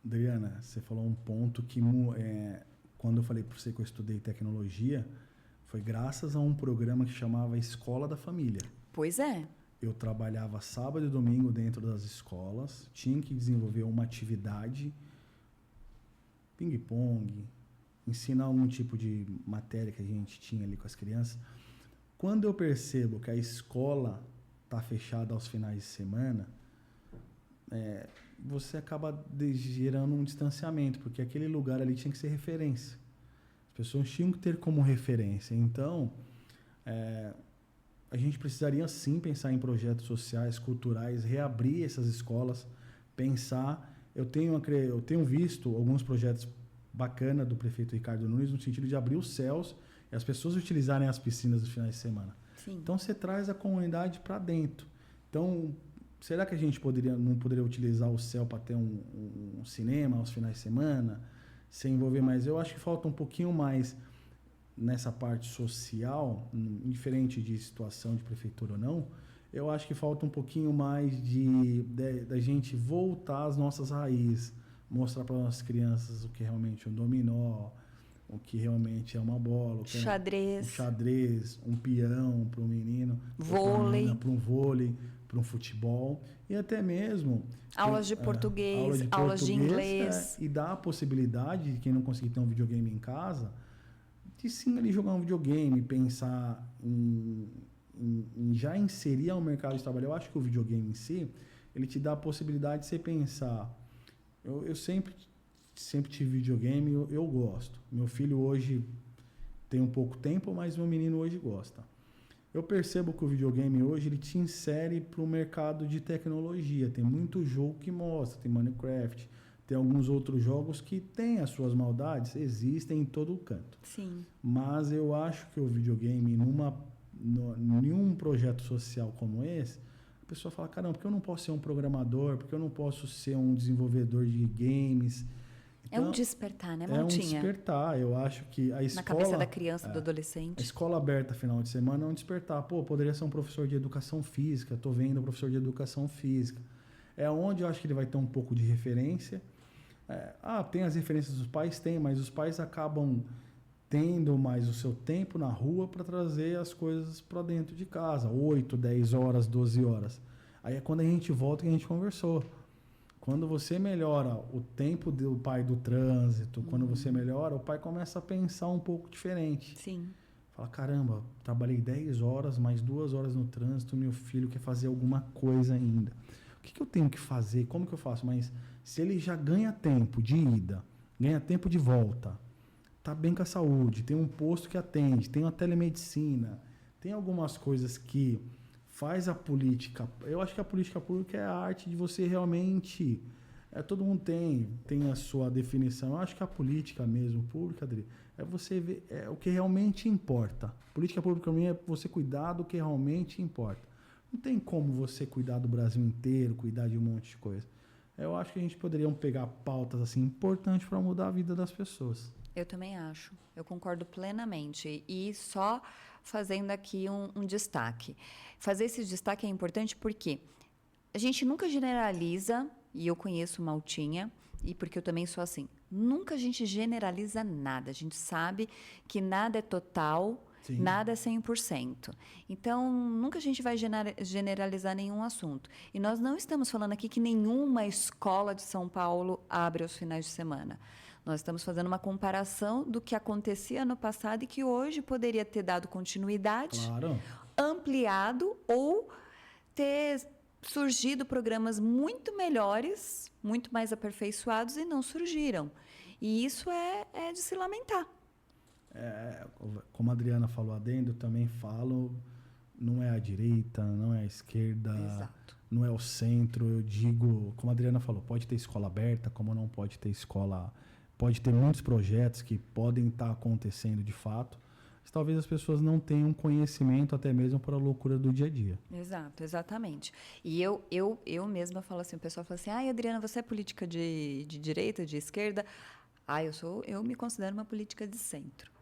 Adriana, você falou um ponto que, quando eu falei para você que eu estudei tecnologia, foi graças a um programa que chamava Escola da Família. Pois é. Eu trabalhava sábado e domingo dentro das escolas, tinha que desenvolver uma atividade, ping-pong, ensinar algum tipo de matéria que a gente tinha ali com as crianças. Quando eu percebo que a escola está fechada aos finais de semana, você acaba gerando um distanciamento, porque aquele lugar ali tinha que ser referência. As pessoas tinham que ter como referência. Então, a gente precisaria sim pensar em projetos sociais, culturais, reabrir essas escolas, pensar. Eu tenho visto alguns projetos bacanas do prefeito Ricardo Nunes, no sentido de abrir os céus e as pessoas utilizarem as piscinas dos finais de semana. Sim. Então, você traz a comunidade para dentro. Então, será que a gente não poderia utilizar o céu para ter um cinema aos finais de semana, se envolver mais? Eu acho que falta um pouquinho mais nessa parte social, indiferente de situação de prefeitura ou não. Eu acho que falta um pouquinho mais da gente voltar às nossas raízes, mostrar para as crianças o que realmente é um dominó, o que realmente é uma bola, xadrez, um xadrez, um peão para um menino, vôlei, para um vôlei, para um futebol, e até mesmo aulas de português, aulas de inglês, e dar a possibilidade de quem não conseguir ter um videogame em casa, de sim ali jogar um videogame, pensar em já inserir ao mercado de trabalho. Eu acho que o videogame em si, ele te dá a possibilidade de você pensar. Eu sempre tive videogame, eu gosto. Meu filho hoje tem um pouco tempo, mas meu menino hoje gosta. Eu percebo que o videogame hoje ele te insere para o mercado de tecnologia. Tem muito jogo que mostra, tem Minecraft, tem alguns outros jogos que têm as suas maldades, existem em todo canto. Sim. Mas eu acho que o videogame, em um projeto social como esse, a pessoa fala, caramba, por que eu não posso ser um programador? Por que eu não posso ser um desenvolvedor de games? É um despertar, né, É um Maltinha? despertar. Eu acho que a escola... Na cabeça da criança, do A adolescente. escola aberta final de semana é um despertar. Pô, poderia ser um professor de educação física. Estou vendo um professor de educação física. É onde eu acho que ele vai ter um pouco de referência. Tem as referências dos pais? Tem, mas os pais acabam tendo mais o seu tempo na rua para trazer as coisas para dentro de casa. 8, 10 horas, 12 horas. Aí é quando a gente volta que a gente conversou. Quando você melhora o tempo do pai do trânsito, quando você melhora, o pai começa a pensar um pouco diferente. Sim. Fala, caramba, trabalhei 10 horas, mais 2 horas no trânsito, meu filho quer fazer alguma coisa ainda. O que eu tenho que fazer? Como que eu faço? Mas se ele já ganha tempo de ida, ganha tempo de volta, tá bem com a saúde, tem um posto que atende, tem uma telemedicina, tem algumas coisas que faz a política. Eu acho que a política pública é a arte de você realmente... todo mundo tem a sua definição. Eu acho que a política mesmo, pública, Adri, é você ver o que realmente importa. Política pública, para mim, é você cuidar do que realmente importa. Não tem como você cuidar do Brasil inteiro, cuidar de um monte de coisa. Eu acho que a gente poderia pegar pautas assim, importantes para mudar a vida das pessoas. Eu também acho. Eu concordo plenamente. E só fazendo aqui um destaque. Fazer esse destaque é importante porque a gente nunca generaliza, e eu conheço Maltinha, e porque eu também sou assim, nunca a gente generaliza nada. A gente sabe que nada é total, Sim. Nada é 100%. Então, nunca a gente vai generalizar nenhum assunto. E nós não estamos falando aqui que nenhuma escola de São Paulo abre aos finais de semana. Nós estamos fazendo uma comparação do que acontecia no passado e que hoje poderia ter dado continuidade, Claro. ampliado ou ter surgido programas muito melhores, muito mais aperfeiçoados e não surgiram. E isso é de se lamentar. Como a Adriana falou adendo, eu também falo, não é a direita, não é a esquerda, Exato. Não é o centro. Eu digo, como a Adriana falou, pode ter escola aberta, como não pode ter escola... Pode ter muitos projetos que podem estar acontecendo de fato, mas talvez as pessoas não tenham conhecimento até mesmo para a loucura do dia a dia. Exato, exatamente. E eu mesma falo assim, o pessoal fala assim, Adriana, você é política de direita, de esquerda? Eu me considero uma política de centro.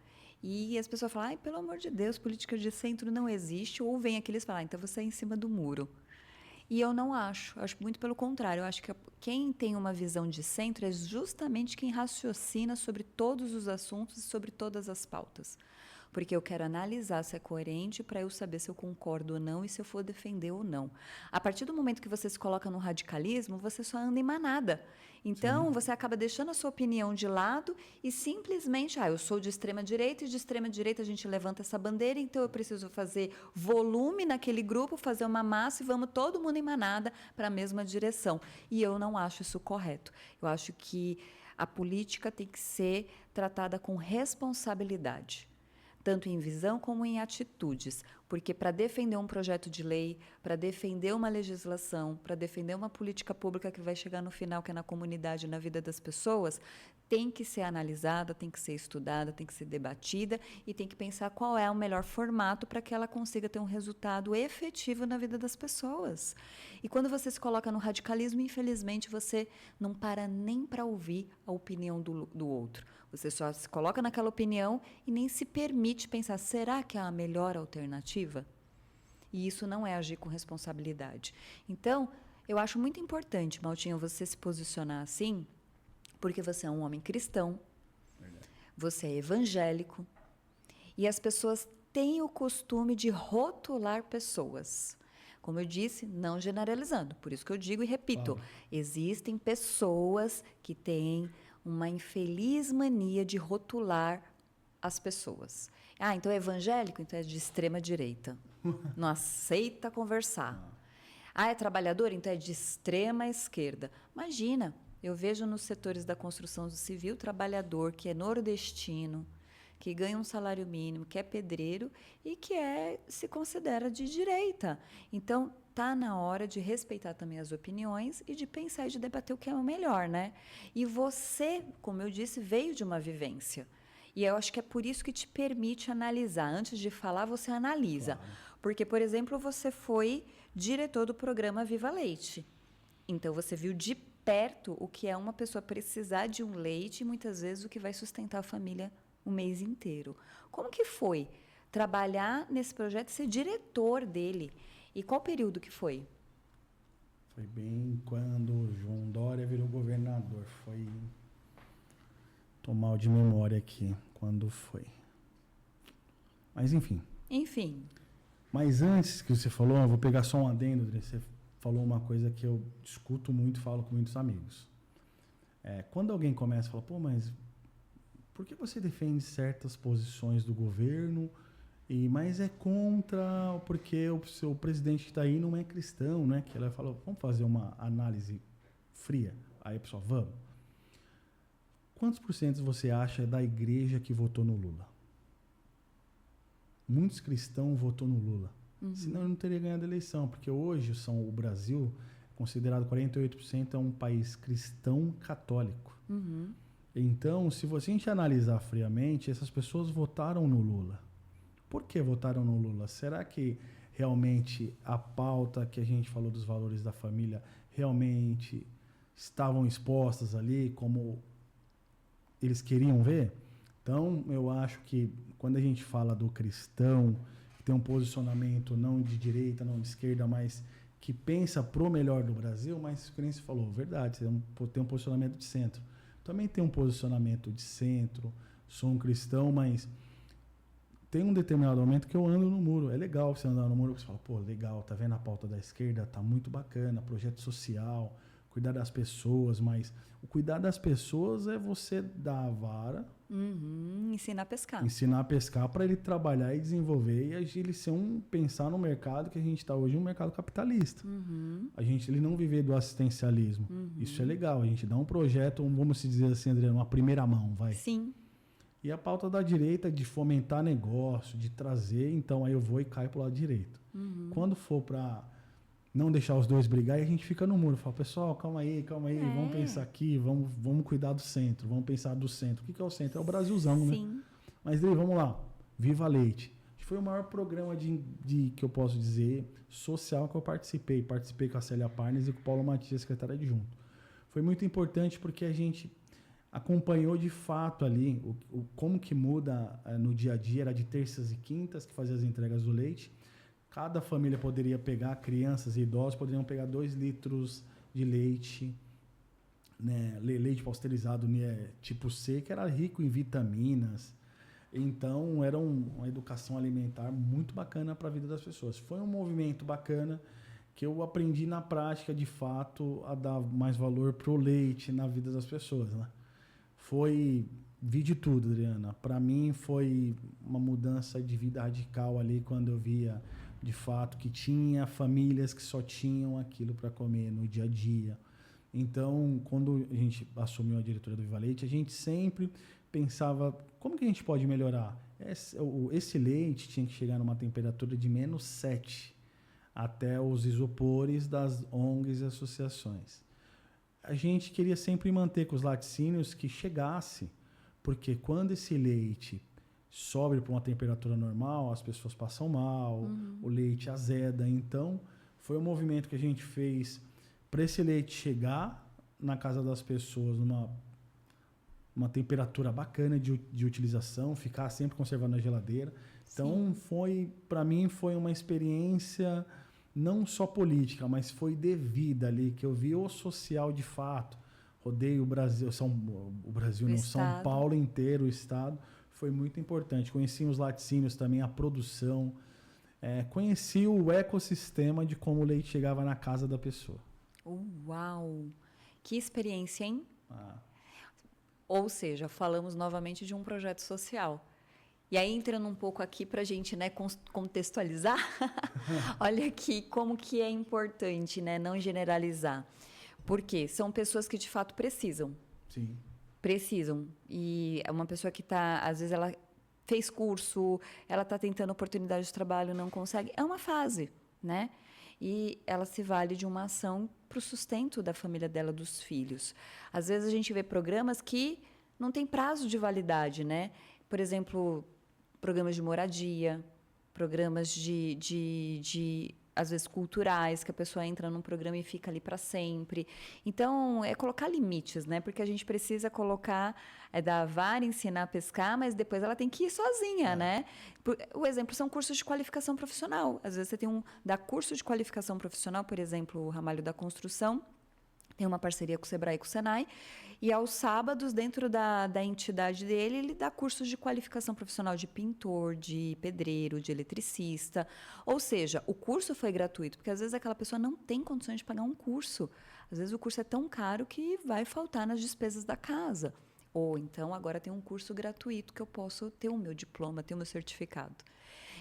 E as pessoas falam, pelo amor de Deus, política de centro não existe, ou vem aqueles falar, então você é em cima do muro. E eu não acho muito pelo contrário. Eu acho que quem tem uma visão de centro é justamente quem raciocina sobre todos os assuntos e sobre todas as pautas. Porque eu quero analisar se é coerente para eu saber se eu concordo ou não e se eu for defender ou não. A partir do momento que você se coloca no radicalismo, você só anda em manada. Então, Sim. você acaba deixando a sua opinião de lado e simplesmente, eu sou de extrema direita e de extrema direita a gente levanta essa bandeira, então eu preciso fazer volume naquele grupo, fazer uma massa e vamos todo mundo em manada para a mesma direção. E eu não acho isso correto. Eu acho que a política tem que ser tratada com responsabilidade, tanto em visão como em atitudes, porque para defender um projeto de lei, para defender uma legislação, para defender uma política pública que vai chegar no final, que é na comunidade, na vida das pessoas, tem que ser analisada, tem que ser estudada, tem que ser debatida e tem que pensar qual é o melhor formato para que ela consiga ter um resultado efetivo na vida das pessoas. E quando você se coloca no radicalismo, infelizmente, você não para nem para ouvir a opinião do outro. Você só se coloca naquela opinião e nem se permite pensar, será que é a melhor alternativa? E isso não é agir com responsabilidade. Então, eu acho muito importante, Maltinho, você se posicionar assim, porque você é um homem cristão, você é evangélico, e as pessoas têm o costume de rotular pessoas. Como eu disse, não generalizando, por isso que eu digo e repito, Claro. Existem pessoas que têm uma infeliz mania de rotular as pessoas. Então é evangélico? Então é de extrema direita. Não aceita conversar. É trabalhador? Então é de extrema esquerda. Imagina, eu vejo nos setores da construção civil trabalhador que é nordestino, que ganha um salário mínimo, que é pedreiro e que se considera de direita. Então, tá na hora de respeitar também as opiniões e de pensar e de debater o que é o melhor, né? E você, como eu disse, veio de uma vivência. E eu acho que é por isso que te permite analisar. Antes de falar, você analisa. Claro. Porque, por exemplo, você foi diretor do programa Viva Leite. Então, você viu de perto o que é uma pessoa precisar de um leite e, muitas vezes, o que vai sustentar a família o mês inteiro. Como que foi trabalhar nesse projeto e ser diretor dele? E qual período que foi? Foi bem quando o João Dória virou governador. Foi... Tô mal de memória aqui. Quando foi? Mas, enfim. Enfim. Mas antes que você falou, eu vou pegar só um adendo, Adri. Você falou uma coisa que eu discuto muito, falo com muitos amigos. Quando alguém começa a falar, pô, mas por que você defende certas posições do governo, mas é contra, porque o seu presidente que está aí não é cristão, né? Que ela falou, vamos fazer uma análise fria. Aí a pessoa, vamos. Quantos porcentos você acha da igreja que votou no Lula? Muitos cristãos votou no Lula. Uhum. Senão ele não teria ganhado a eleição, porque hoje o Brasil, considerado 48%, é um país cristão católico. Uhum. Então, se a gente analisar friamente, essas pessoas votaram no Lula. Por que votaram no Lula? Será que realmente a pauta que a gente falou dos valores da família realmente estavam expostas ali como eles queriam ver? Então, eu acho que quando a gente fala do cristão, que tem um posicionamento não de direita, não de esquerda, mas que pensa pro melhor do Brasil, mas como você falou, verdade, tem um posicionamento de centro. Também tem um posicionamento de centro, sou um cristão, mas tem um determinado momento que eu ando no muro. É legal você andar no muro, você fala, pô, legal, tá vendo a pauta da esquerda? Tá muito bacana, projeto social, cuidar das pessoas, mas o cuidar das pessoas é você dar a vara. Uhum. Ensinar a pescar. Ensinar a pescar para ele trabalhar e desenvolver e ele pensar no mercado que a gente está hoje, um mercado capitalista. Uhum. Ele não viver do assistencialismo. Uhum. Isso é legal. A gente dá um projeto, vamos dizer assim, Adriano, uma primeira mão, vai. Sim. E a pauta da direita de fomentar negócio, de trazer, então aí eu vou e caio pro lado direito. Uhum. Quando for para não deixar os dois brigar, e a gente fica no muro. Fala, pessoal, calma aí, vamos pensar aqui, vamos cuidar do centro, vamos pensar do centro. O que é o centro? É o Brasilzão, Sim. né? Mas daí, vamos lá. Viva Leite. Foi o maior programa que eu posso dizer, social que eu participei. Participei com a Célia Parnes e com o Paulo Matias, secretário adjunto. Foi muito importante porque a gente acompanhou de fato ali como que muda no dia a dia. Era de terças e quintas que fazia as entregas do leite. Cada família poderia pegar, crianças e idosos poderiam pegar 2 litros de leite, né, leite pasteurizado, né, tipo C, que era rico em vitaminas. Então, era uma educação alimentar muito bacana para a vida das pessoas. Foi um movimento bacana que eu aprendi na prática, de fato, a dar mais valor pro leite na vida das pessoas, né? Vi de tudo, Adriana. Para mim, foi uma mudança de vida radical ali, quando eu via de fato que tinha famílias que só tinham aquilo para comer no dia a dia. Então, quando a gente assumiu a diretoria do Viva Leite, a gente sempre pensava, como que a gente pode melhorar? Esse leite tinha que chegar numa temperatura de -7 até os isopores das ONGs e associações. A gente queria sempre manter com os laticínios que chegasse, porque quando esse leite sobe para uma temperatura normal, as pessoas passam mal, o leite azeda. Então, foi um movimento que a gente fez para esse leite chegar na casa das pessoas numa temperatura bacana de utilização, ficar sempre conservado na geladeira. Então, para mim, foi uma experiência não só política, mas foi de vida ali, que eu vi o social de fato. Rodei o Brasil, São Paulo inteiro, o estado. Foi muito importante. Conheci os laticínios também, a produção. Conheci o ecossistema de como o leite chegava na casa da pessoa. Uau! Que experiência, hein? Ou seja, falamos novamente de um projeto social. E aí, entrando um pouco aqui para a gente, né, contextualizar, olha aqui como que é importante, né, não generalizar. Porque são pessoas que, de fato, precisam. Sim. Precisam. E é uma pessoa que está, às vezes, ela fez curso, ela está tentando oportunidade de trabalho, não consegue. É uma fase, né? E ela se vale de uma ação para o sustento da família dela, dos filhos. Às vezes a gente vê programas que não tem prazo de validade, né? Por exemplo, programas de moradia, programas às vezes, culturais, que a pessoa entra num programa e fica ali para sempre. Então, é colocar limites, né? Porque a gente precisa colocar, dar a vara, ensinar a pescar, mas depois ela tem que ir sozinha, né? O exemplo são cursos de qualificação profissional. Às vezes, você tem dá curso de qualificação profissional, por exemplo, o Ramalho da Construção, tem uma parceria com o Sebrae e com o Senai, e aos sábados, dentro da entidade dele, ele dá cursos de qualificação profissional de pintor, de pedreiro, de eletricista. Ou seja, o curso foi gratuito, porque às vezes aquela pessoa não tem condições de pagar um curso. Às vezes o curso é tão caro que vai faltar nas despesas da casa. Ou então, agora tem um curso gratuito que eu posso ter o meu diploma, ter o meu certificado.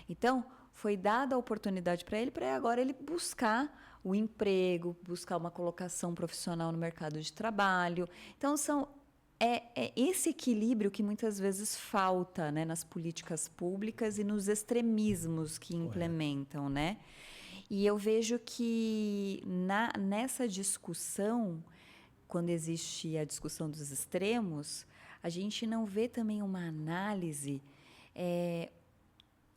Então, foi dada a oportunidade para agora ele buscar o emprego, buscar uma colocação profissional no mercado de trabalho. Então, é esse equilíbrio que muitas vezes falta, né, nas políticas públicas e nos extremismos que implementam, né? E eu vejo que nessa discussão, quando existe a discussão dos extremos, a gente não vê também uma análise.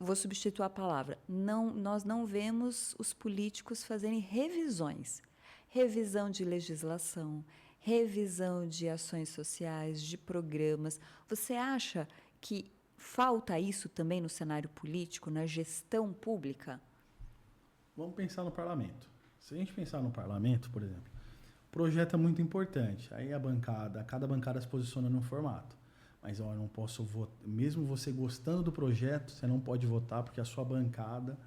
Vou substituir a palavra. Nós não vemos os políticos fazerem revisões. Revisão de legislação, revisão de ações sociais, de programas. Você acha que falta isso também no cenário político, na gestão pública? Vamos pensar no parlamento. Se a gente pensar no parlamento, por exemplo, o projeto é muito importante. Aí cada bancada se posiciona num formato. Mas eu não posso votar, mesmo você gostando do projeto, você não pode votar porque a sua bancada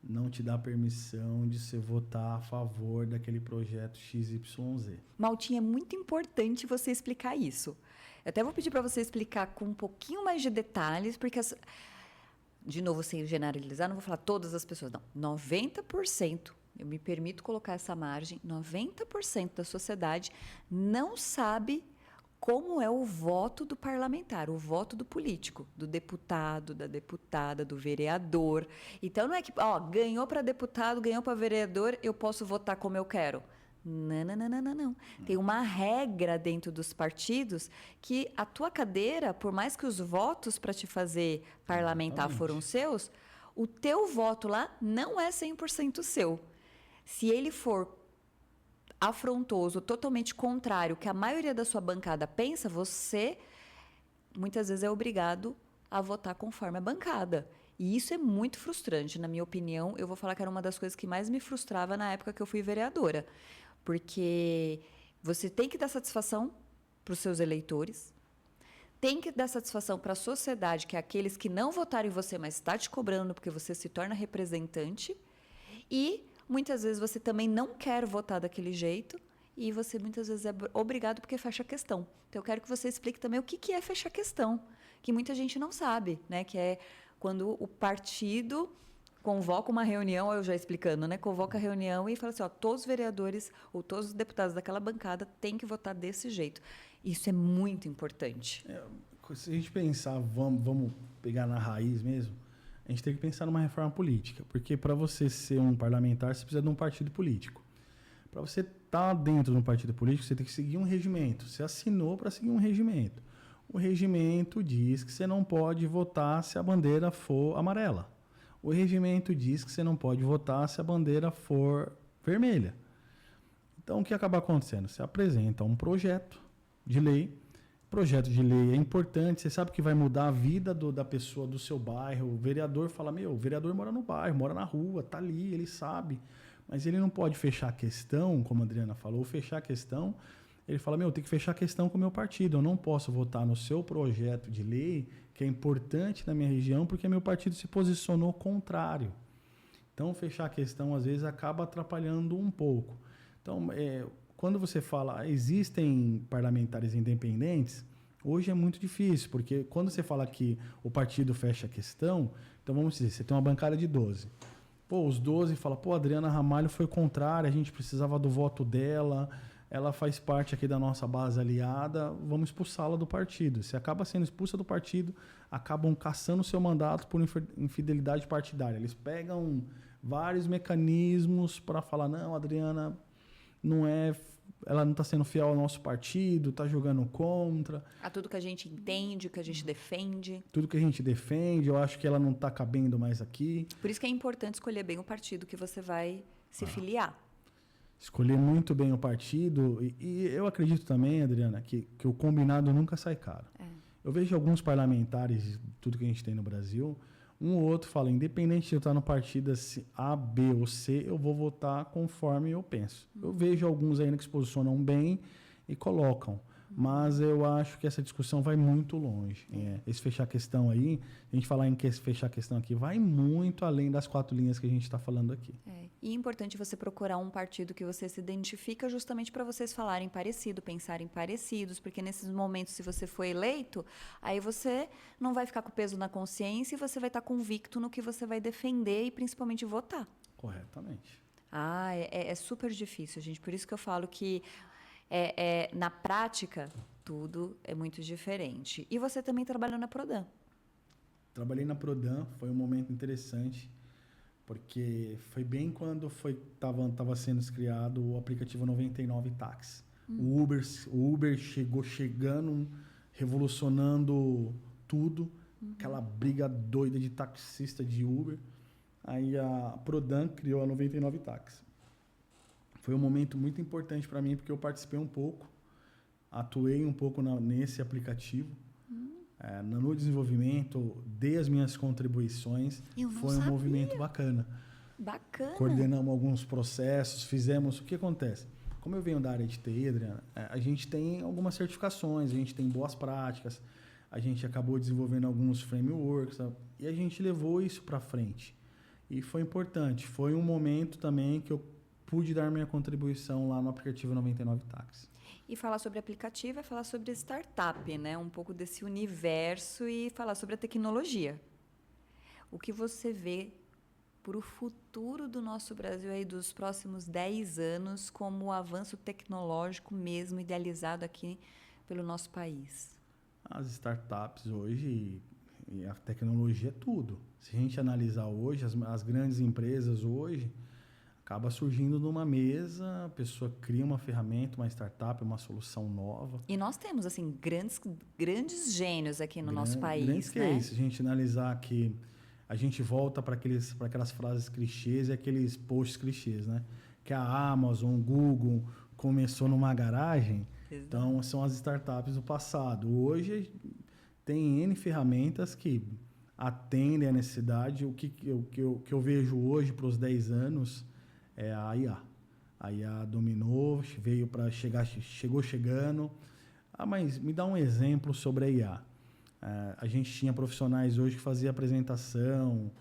não te dá permissão de você votar a favor daquele projeto XYZ. Maltinha, é muito importante você explicar isso. Eu até vou pedir para você explicar com um pouquinho mais de detalhes, porque, de novo, sem generalizar, não vou falar todas as pessoas, não. 90%, eu me permito colocar essa margem, 90% da sociedade não sabe como é o voto do parlamentar, o voto do político, do deputado, da deputada, do vereador. Então, não é que, ganhou para deputado, ganhou para vereador, eu posso votar como eu quero. Não. Tem uma regra dentro dos partidos que a tua cadeira, por mais que os votos para te fazer parlamentar foram seus, o teu voto lá não é 100% seu. Se ele for afrontoso, totalmente contrário ao que a maioria da sua bancada pensa, você muitas vezes é obrigado a votar conforme a bancada. E isso é muito frustrante, na minha opinião. Eu vou falar que era uma das coisas que mais me frustrava na época que eu fui vereadora. Porque você tem que dar satisfação para os seus eleitores, tem que dar satisfação para a sociedade, que é aqueles que não votaram em você, mas está te cobrando porque você se torna representante, e muitas vezes você também não quer votar daquele jeito e você muitas vezes é obrigado porque fecha a questão. Então, eu quero que você explique também o que é fechar questão, que muita gente não sabe, né? Que é quando o partido convoca uma reunião, eu já explicando, né? Convoca a reunião e fala assim, todos os vereadores ou todos os deputados daquela bancada têm que votar desse jeito. Isso é muito importante. Se a gente pensar, vamos pegar na raiz mesmo, a gente tem que pensar numa reforma política, porque para você ser um parlamentar, você precisa de um partido político. Para você estar dentro de um partido político, você tem que seguir um regimento. Você assinou para seguir um regimento. O regimento diz que você não pode votar se a bandeira for amarela. O regimento diz que você não pode votar se a bandeira for vermelha. Então, o que acaba acontecendo? Você apresenta um projeto de lei. Projeto de lei é importante, você sabe que vai mudar a vida da pessoa do seu bairro. O vereador fala, o vereador mora no bairro, mora na rua, tá ali, ele sabe. Mas ele não pode fechar a questão, como a Adriana falou, fechar a questão. Ele fala, tem que fechar a questão com o meu partido. Eu não posso votar no seu projeto de lei, que é importante na minha região, porque meu partido se posicionou contrário. Então, fechar a questão, às vezes, acaba atrapalhando um pouco. Então, quando você fala, existem parlamentares independentes, hoje é muito difícil, porque quando você fala que o partido fecha a questão, então vamos dizer, você tem uma bancada de 12. Os 12 falam, a Adriana Ramalho foi contrária, a gente precisava do voto dela, ela faz parte aqui da nossa base aliada, vamos expulsá-la do partido. Se acaba sendo expulsa do partido, acabam cassando o seu mandato por infidelidade partidária. Eles pegam vários mecanismos para falar, não, Adriana ela não está sendo fiel ao nosso partido, está jogando contra. A tudo que a gente entende, que a gente defende. Tudo que a gente defende, eu acho que ela não está cabendo mais aqui. Por isso que é importante escolher bem o partido que você vai se filiar. Escolher muito bem o partido. E eu acredito também, Adriana, que o combinado nunca sai caro. Eu vejo alguns parlamentares, tudo que a gente tem no Brasil, um ou outro fala, independente de eu estar no partido A, B ou C, eu vou votar conforme eu penso. Eu vejo alguns ainda que se posicionam bem e colocam. Mas eu acho que essa discussão vai muito longe. Esse fechar a questão aí, a gente falar em fechar a questão aqui, vai muito além das 4 linhas que a gente está falando aqui. E é importante você procurar um partido que você se identifica justamente para vocês falarem parecido, pensarem parecidos, porque nesses momentos, se você for eleito, aí você não vai ficar com peso na consciência e você vai estar convicto no que você vai defender e principalmente votar. Corretamente. É super difícil, gente. Por isso que eu falo que na prática, tudo é muito diferente. E você também trabalhou na Prodan. Trabalhei na Prodan, foi um momento interessante, porque foi bem quando estava sendo criado o aplicativo 99 Táxi. O Uber chegando, revolucionando tudo, aquela briga doida de taxista de Uber. Aí a Prodan criou a 99 Táxi. Foi um momento muito importante para mim, porque eu participei um pouco, atuei um pouco nesse aplicativo, no desenvolvimento, dei as minhas contribuições. Foi um movimento bacana. Coordenamos alguns processos, fizemos... O que acontece? Como eu venho da área de TI, Adriana, a gente tem algumas certificações, a gente tem boas práticas, a gente acabou desenvolvendo alguns frameworks, e a gente levou isso para frente. E foi importante. Foi um momento também que eu pude dar minha contribuição lá no aplicativo 99 Táxi. E falar sobre aplicativo é falar sobre startup, né? Um pouco desse universo e falar sobre a tecnologia. O que você vê para o futuro do nosso Brasil aí dos próximos 10 anos como o avanço tecnológico mesmo idealizado aqui pelo nosso país? As startups hoje, e a tecnologia é tudo. Se a gente analisar hoje, as grandes empresas hoje, acaba surgindo numa mesa, a pessoa cria uma ferramenta, uma startup, uma solução nova. E nós temos, assim, grandes gênios aqui no nosso país, grandes né? Se a gente analisar que a gente volta para aquelas frases clichês e aqueles posts clichês, né? Que a Amazon, o Google começou numa garagem, então são as startups do passado. Hoje tem N ferramentas que atendem a necessidade. O que eu vejo hoje para os 10 anos é a IA. A IA dominou, chegou chegando. Mas me dá um exemplo sobre a IA. A gente tinha profissionais hoje que faziam apresentação,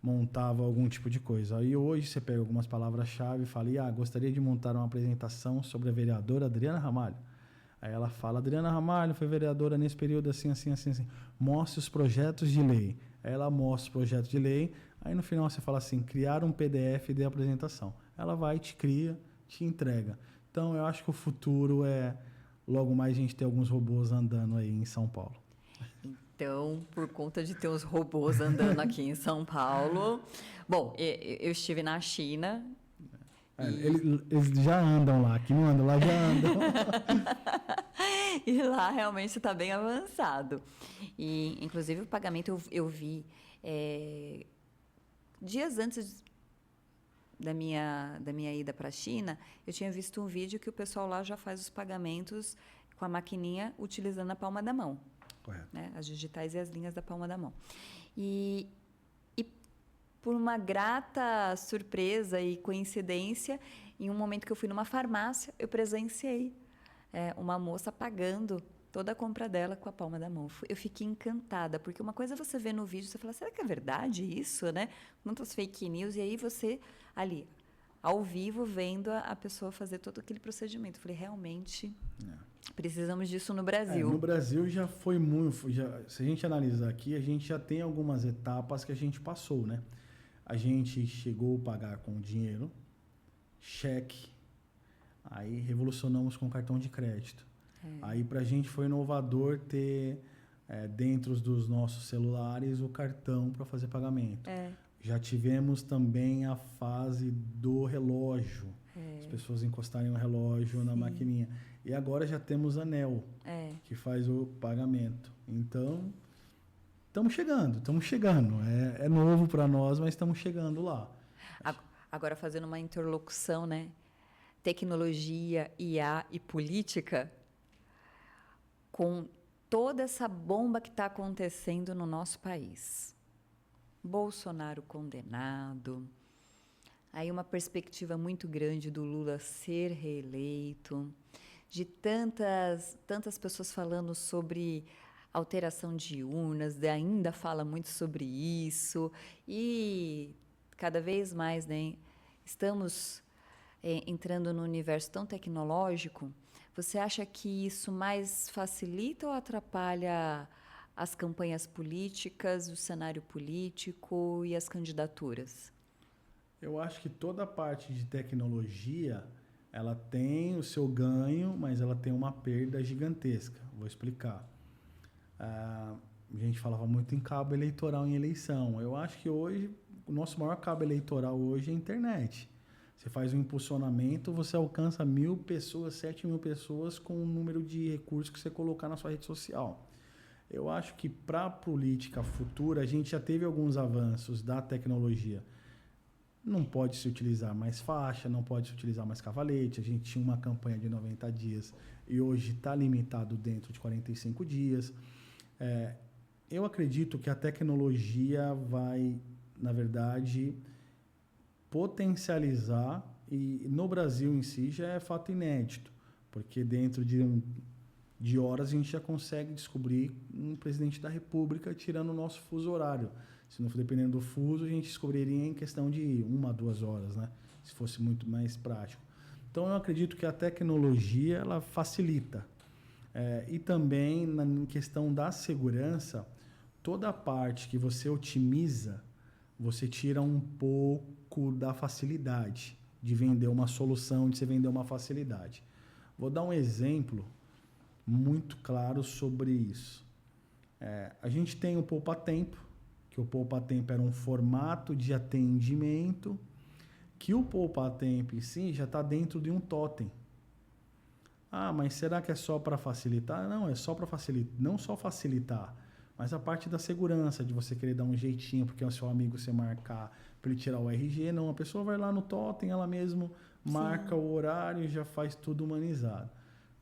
montava algum tipo de coisa. Aí hoje você pega algumas palavras-chave e fala, gostaria de montar uma apresentação sobre a vereadora Adriana Ramalho. Aí ela fala, Adriana Ramalho foi vereadora nesse período assim. Mostre os projetos de lei. Aí ela mostra os projetos de lei. Aí no final você fala assim, criar um PDF de apresentação. Ela vai, te cria, te entrega. Então eu acho que o futuro logo mais a gente ter alguns robôs andando aí em São Paulo. Então, por conta de ter os robôs andando aqui em São Paulo... Bom, eu estive na China... Eles já andam lá, aqui não andam, lá já andam. E lá realmente está bem avançado. E, inclusive, o pagamento eu vi... dias antes da minha ida para a China, eu tinha visto um vídeo que o pessoal lá já faz os pagamentos com a maquininha utilizando a palma da mão. Correto. Né? As digitais e as linhas da palma da mão. E por uma grata surpresa e coincidência, em um momento que eu fui numa farmácia, eu presenciei uma moça pagando toda a compra dela com a palma da mão. Eu fiquei encantada, porque uma coisa é você ver no vídeo, você fala, será que é verdade isso, né? Muitas fake news, e aí você, ali, ao vivo, vendo a pessoa fazer todo aquele procedimento. Eu falei, realmente, precisamos disso no Brasil. No Brasil já foi muito... se a gente analisar aqui, a gente já tem algumas etapas que a gente passou, né? A gente chegou a pagar com dinheiro, cheque, Aí revolucionamos com cartão de crédito. Aí para a gente foi inovador ter dentro dos nossos celulares o cartão para fazer pagamento. Já tivemos também a fase do relógio. As pessoas encostarem o relógio na maquininha. E agora já temos anel, que faz o pagamento. Então, estamos chegando. É novo para nós, mas estamos chegando lá. Agora, fazendo uma interlocução, né? Tecnologia, IA e política, com toda essa bomba que está acontecendo no nosso país. Bolsonaro condenado, aí uma perspectiva muito grande do Lula ser reeleito, de tantas pessoas falando sobre alteração de urnas, ainda fala muito sobre isso, e cada vez mais, né, estamos entrando num universo tão tecnológico. Você acha que isso mais facilita ou atrapalha as campanhas políticas, o cenário político e as candidaturas? Eu acho que toda a parte de tecnologia, ela tem o seu ganho, mas ela tem uma perda gigantesca. Vou explicar. A gente falava muito em cabo eleitoral em eleição. Eu acho que hoje, o nosso maior cabo eleitoral hoje é a internet. Você faz um impulsionamento, você alcança 1.000 pessoas, 7.000 pessoas com o número de recursos que você colocar na sua rede social. Eu acho que para a política futura, a gente já teve alguns avanços da tecnologia. Não pode se utilizar mais faixa, não pode se utilizar mais cavalete. A gente tinha uma campanha de 90 dias e hoje está limitado dentro de 45 dias. Eu acredito que a tecnologia vai, na verdade, potencializar, e no Brasil em si já é fato inédito, porque dentro de horas a gente já consegue descobrir um presidente da República tirando o nosso fuso horário. Se não for dependendo do fuso, a gente descobriria em questão de 1 a 2 horas, né? Se fosse muito mais prático. Então eu acredito que a tecnologia ela facilita. E também na questão da segurança, toda a parte que você otimiza, você tira um pouco da facilidade de vender uma solução, de você vender uma facilidade. Vou dar um exemplo muito claro sobre isso. A gente tem o Poupa Tempo, que o Poupa Tempo era um formato de atendimento, que o Poupa Tempo em si já está dentro de um totem. Mas será que é só para facilitar? Não, é só para facilitar, não só facilitar, mas a parte da segurança, de você querer dar um jeitinho, porque é o seu amigo você marcar para ele tirar o RG. Não, a pessoa vai lá no totem, ela mesmo marca o horário e já faz tudo humanizado.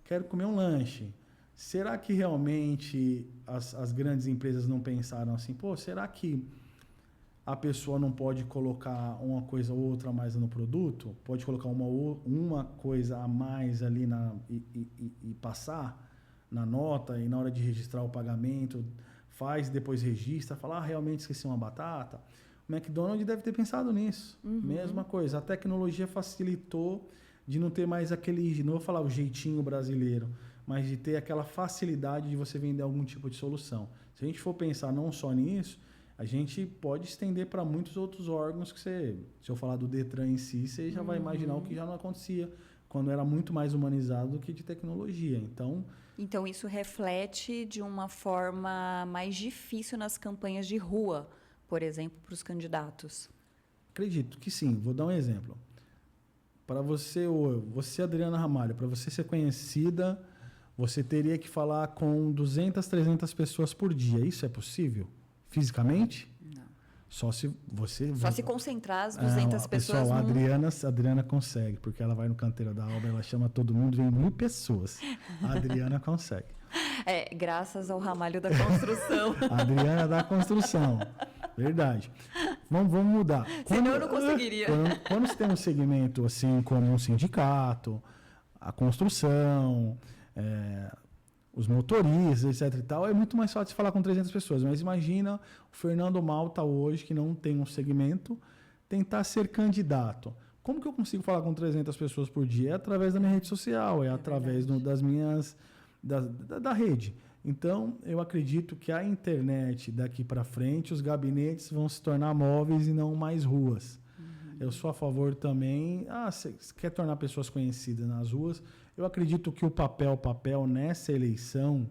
Quero comer um lanche. Será que realmente as grandes empresas não pensaram assim, será que a pessoa não pode colocar uma coisa ou outra a mais no produto? Pode colocar uma coisa a mais ali e passar na nota, e na hora de registrar o pagamento, faz, depois registra, fala, realmente esqueci uma batata. O McDonald's deve ter pensado nisso. Mesma coisa, a tecnologia facilitou de não ter mais aquele, não vou falar o jeitinho brasileiro, mas de ter aquela facilidade de você vender algum tipo de solução. Se a gente for pensar não só nisso, a gente pode estender para muitos outros órgãos que se eu falar do Detran em si, você já vai imaginar o que já não acontecia, quando era muito mais humanizado do que de tecnologia. Então isso reflete de uma forma mais difícil nas campanhas de rua, por exemplo, para os candidatos. Acredito que sim. Vou dar um exemplo. Para você, Adriana Ramalho, para você ser conhecida, você teria que falar com 200, 300 pessoas por dia. Isso é possível? Fisicamente? Não. Só se você... Só se concentrar as 200 pessoas... Pessoal, a Adriana consegue, porque ela vai no Canteiro da Alba, ela chama todo mundo, vem 1.000 pessoas. A Adriana consegue. Graças ao ramalho da construção. A Adriana da construção. Verdade. Vamos mudar. Senão eu não conseguiria. Quando você tem um segmento assim como um sindicato, a construção, os motoristas, etc e tal, é muito mais fácil falar com 300 pessoas. Mas imagina o Fernando Malta hoje, que não tem um segmento, tentar ser candidato. Como que eu consigo falar com 300 pessoas por dia? É através da minha rede social, através das minhas... Da rede. Então, eu acredito que a internet, daqui para frente, os gabinetes vão se tornar móveis e não mais ruas. Eu sou a favor também. Você quer tornar pessoas conhecidas nas ruas? Eu acredito que o papel nessa eleição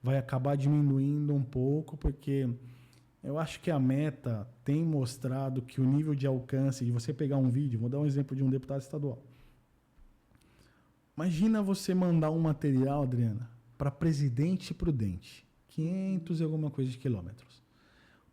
vai acabar diminuindo um pouco, porque eu acho que a Meta tem mostrado que o nível de alcance de você pegar um vídeo, vou dar um exemplo de um deputado estadual. Imagina você mandar um material, Adriana, para Presidente Prudente, 500 e alguma coisa de quilômetros.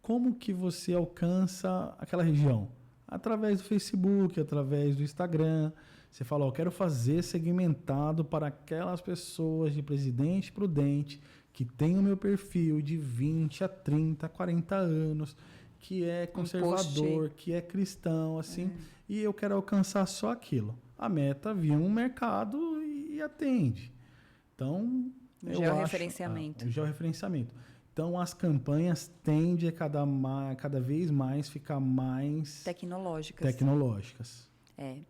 Como que você alcança aquela região? Através do Facebook, através do Instagram. Você fala, eu quero fazer segmentado para aquelas pessoas de Presidente Prudente que tem o meu perfil de 20 a 30, 40 anos, que é conservador, que é cristão, assim, e eu quero alcançar só aquilo. A Meta viu um mercado e atende. Então, georreferenciamento. O georreferenciamento. Então, as campanhas tendem a cada vez mais ficar mais tecnológicas.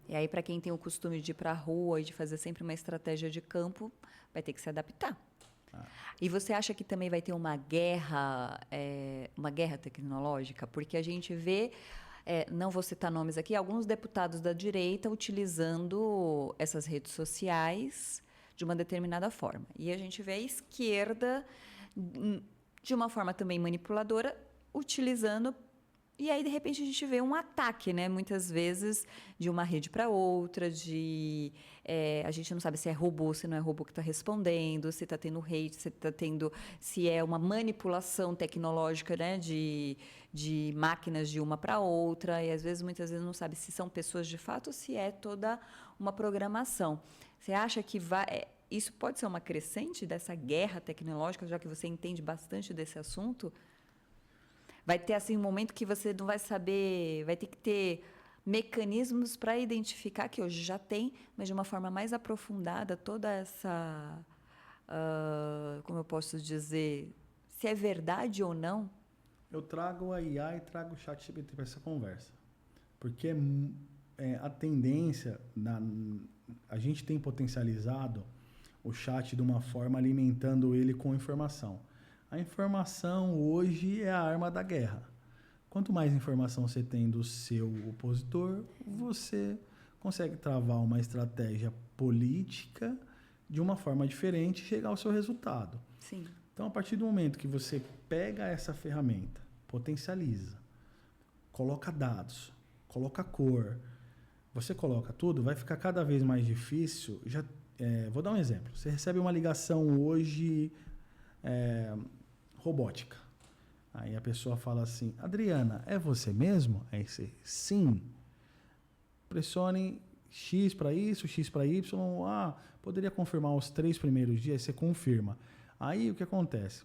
E aí, para quem tem o costume de ir para a rua e de fazer sempre uma estratégia de campo, vai ter que se adaptar. E você acha que também vai ter uma guerra tecnológica? Porque a gente vê, não vou citar nomes aqui, alguns deputados da direita utilizando essas redes sociais de uma determinada forma. E a gente vê a esquerda, de uma forma também manipuladora, utilizando. E aí, de repente, a gente vê um ataque, né? Muitas vezes, de uma rede para outra, a gente não sabe se é robô, se não é robô que está respondendo, se está tendo hate, se é uma manipulação tecnológica, né? De máquinas de uma para outra. E, às vezes, muitas vezes, não sabe se são pessoas de fato ou se é toda uma programação. Você acha que isso pode ser uma crescente dessa guerra tecnológica, já que você entende bastante desse assunto? Vai ter assim um momento que você não vai saber, vai ter que ter mecanismos para identificar, que hoje já tem, mas de uma forma mais aprofundada, toda essa, como eu posso dizer, se é verdade ou não. Eu trago a IA e trago o ChatGPT para essa conversa, porque a tendência, a gente tem potencializado o chat de uma forma alimentando ele com informação. A informação hoje é a arma da guerra. Quanto mais informação você tem do seu opositor, você consegue travar uma estratégia política de uma forma diferente e chegar ao seu resultado. Sim. Então, a partir do momento que você pega essa ferramenta, potencializa, coloca dados, coloca cor, você coloca tudo, vai ficar cada vez mais difícil. Vou dar um exemplo. Você recebe uma ligação hoje... robótica. Aí a pessoa fala assim, Adriana, é você mesmo? Aí você, sim. Pressione X para isso, X para Y. Poderia confirmar os 3 primeiros dias, você confirma. Aí o que acontece?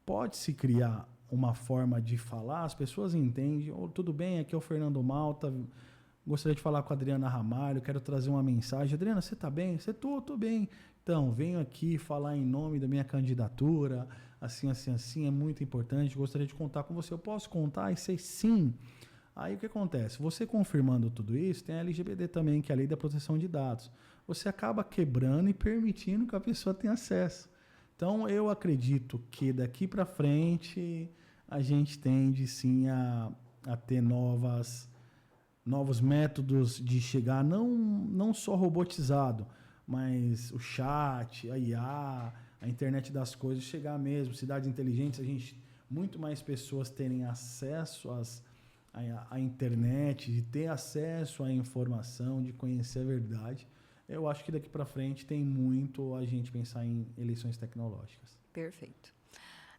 Pode-se criar uma forma de falar, as pessoas entendem, tudo bem, aqui é o Fernando Malta, gostaria de falar com a Adriana Ramalho, quero trazer uma mensagem. Adriana, você está bem? Tô bem. Então, venho aqui falar em nome da minha candidatura, assim, é muito importante, gostaria de contar com você. Eu posso contar? E sei sim. Aí o que acontece? Você confirmando tudo isso, tem a LGPD também, que é a Lei da Proteção de Dados. Você acaba quebrando e permitindo que a pessoa tenha acesso. Então, eu acredito que daqui para frente a gente tende sim a ter novos métodos de chegar, não só robotizado, mas o chat, a IA, a internet das coisas, chegar mesmo, cidades inteligentes, muito mais pessoas terem acesso à internet, de ter acesso à informação, de conhecer a verdade. Eu acho que daqui para frente tem muito a gente pensar em eleições tecnológicas. Perfeito.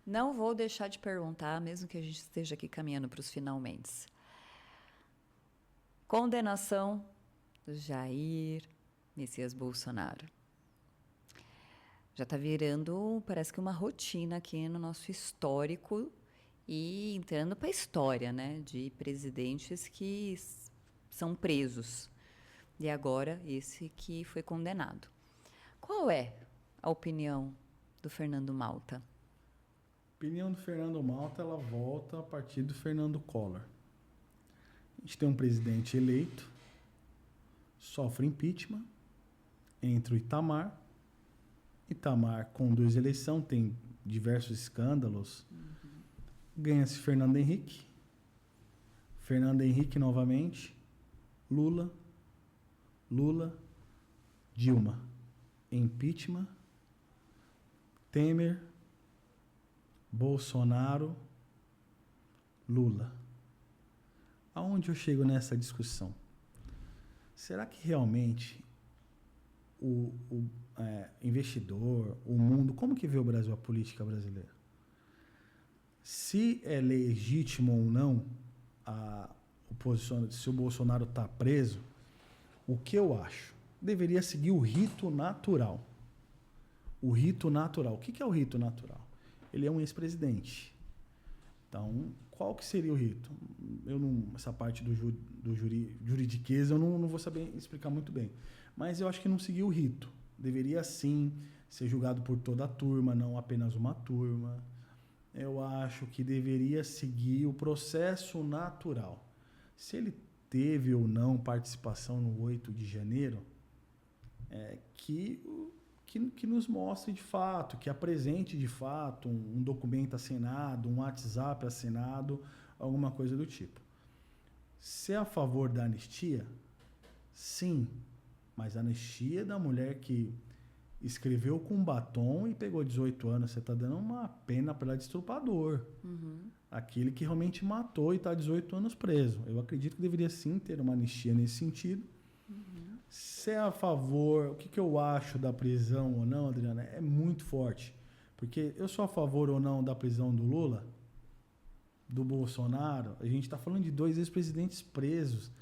Não vou deixar de perguntar, mesmo que a gente esteja aqui caminhando para os finalmente. Condenação do Jair Messias Bolsonaro. Já está virando, parece que uma rotina aqui no nosso histórico e entrando para a história, né, de presidentes que são presos. E agora esse que foi condenado. Qual é a opinião do Fernando Malta? A opinião do Fernando Malta, ela volta a partir do Fernando Collor. A gente tem um presidente eleito, sofre impeachment, entra o Itamar conduz a eleição, tem diversos escândalos, ganha-se Fernando Henrique novamente, Lula, Dilma, impeachment, Temer, Bolsonaro, Lula. Aonde eu chego nessa discussão? Será que realmente o investidor, o mundo, como que vê o Brasil, a política brasileira? Se é legítimo ou não se o Bolsonaro está preso, o que eu acho? Deveria seguir o rito natural. O rito natural. O que é o rito natural? Ele é um ex-presidente. Então, qual que seria o rito? Essa parte do juridiquês eu não vou saber explicar muito bem. Mas eu acho que não seguiu o rito. Deveria, sim, ser julgado por toda a turma, não apenas uma turma. Eu acho que deveria seguir o processo natural. Se ele teve ou não participação no 8 de janeiro, que nos mostre de fato, que apresente de fato um documento assinado, um WhatsApp assinado, alguma coisa do tipo. Se é a favor da anistia, sim, mas a anistia da mulher que escreveu com batom e pegou 18 anos, você está dando uma pena para ela de estuprador. Aquele que realmente matou e está 18 anos preso. Eu acredito que deveria sim ter uma anistia nesse sentido. Se é a favor, o que eu acho da prisão ou não, Adriana, é muito forte. Porque eu sou a favor ou não da prisão do Lula, do Bolsonaro. A gente está falando de 2 ex-presidentes presos.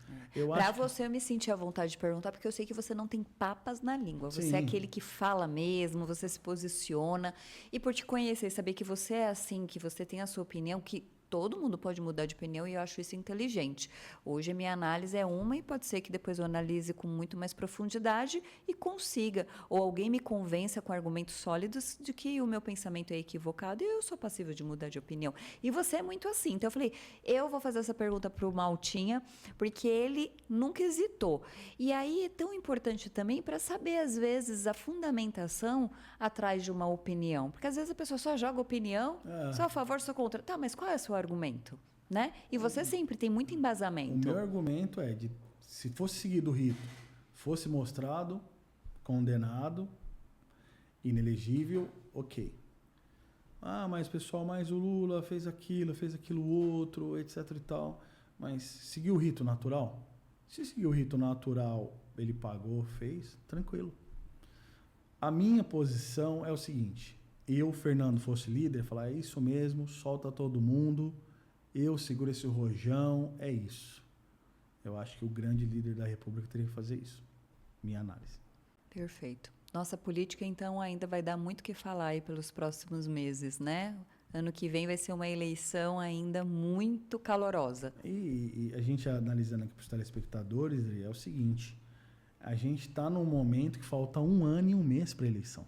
Para você, eu me senti à vontade de perguntar, porque eu sei que você não tem papas na língua. Você Sim. é aquele que fala mesmo, você se posiciona. E por te conhecer, saber que você é assim, que você tem a sua opinião, que todo mundo pode mudar de opinião e eu acho isso inteligente. Hoje a minha análise é uma e pode ser que depois eu analise com muito mais profundidade e consiga, ou alguém me convença com argumentos sólidos de que o meu pensamento é equivocado e eu sou passível de mudar de opinião. E você é muito assim. Então eu falei, eu vou fazer essa pergunta para o Maltinha, porque ele nunca hesitou. E aí é tão importante também para saber, às vezes, a fundamentação atrás de uma opinião. Porque às vezes a pessoa só joga opinião, sou a favor, sou contra. Tá, mas qual é o seu argumento? Né? E você sempre tem muito embasamento. O meu argumento é de, se fosse seguido o rito, fosse mostrado, condenado, inelegível, ok. Mas pessoal, mas o Lula fez aquilo outro, etc e tal. Mas seguiu o rito natural? Se seguiu o rito natural, ele pagou, fez, tranquilo. A minha posição é o seguinte, eu, Fernando, fosse líder, falar, é isso mesmo, solta todo mundo, eu seguro esse rojão, é isso. Eu acho que o grande líder da República teria que fazer isso. Minha análise. Perfeito. Nossa política, então, ainda vai dar muito o que falar aí pelos próximos meses, né? Ano que vem vai ser uma eleição ainda muito calorosa. E a gente analisando aqui para os telespectadores, é o seguinte, a gente está num momento que falta 1 ano e 1 mês para a eleição.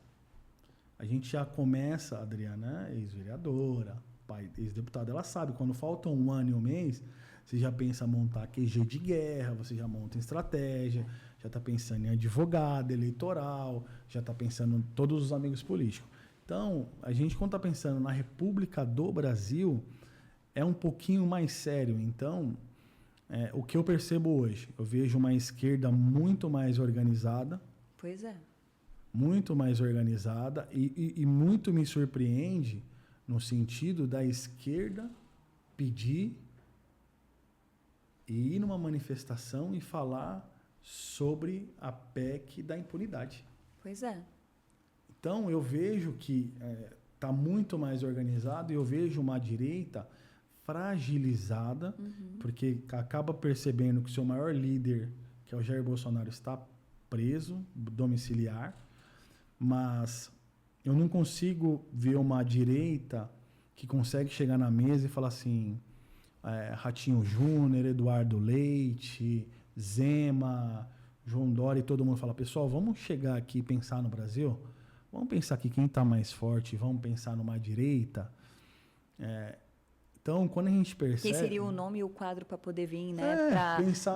A gente já começa, a Adriana, ex-vereadora, pai, ex-deputada, ela sabe, quando falta 1 ano e 1 mês, você já pensa em montar QG de guerra, você já monta em estratégia, já está pensando em advogado, eleitoral, já está pensando em todos os amigos políticos. Então, a gente, quando está pensando na República do Brasil, é um pouquinho mais sério. Então, o que eu percebo hoje, eu vejo uma esquerda muito mais organizada. Pois é. Muito mais organizada e muito me surpreende no sentido da esquerda pedir e ir numa manifestação e falar sobre a PEC da impunidade. Pois é. Então, eu vejo que está muito mais organizado e eu vejo uma direita fragilizada, porque acaba percebendo que o seu maior líder, que é o Jair Bolsonaro, está preso, domiciliar, mas eu não consigo ver uma direita que consegue chegar na mesa e falar assim, Ratinho Júnior, Eduardo Leite, Zema, João Dória, e todo mundo fala, pessoal, vamos chegar aqui e pensar no Brasil? Vamos pensar aqui quem está mais forte, vamos pensar numa direita. Então, quando a gente percebe... Quem seria o nome e o quadro para poder vir, né?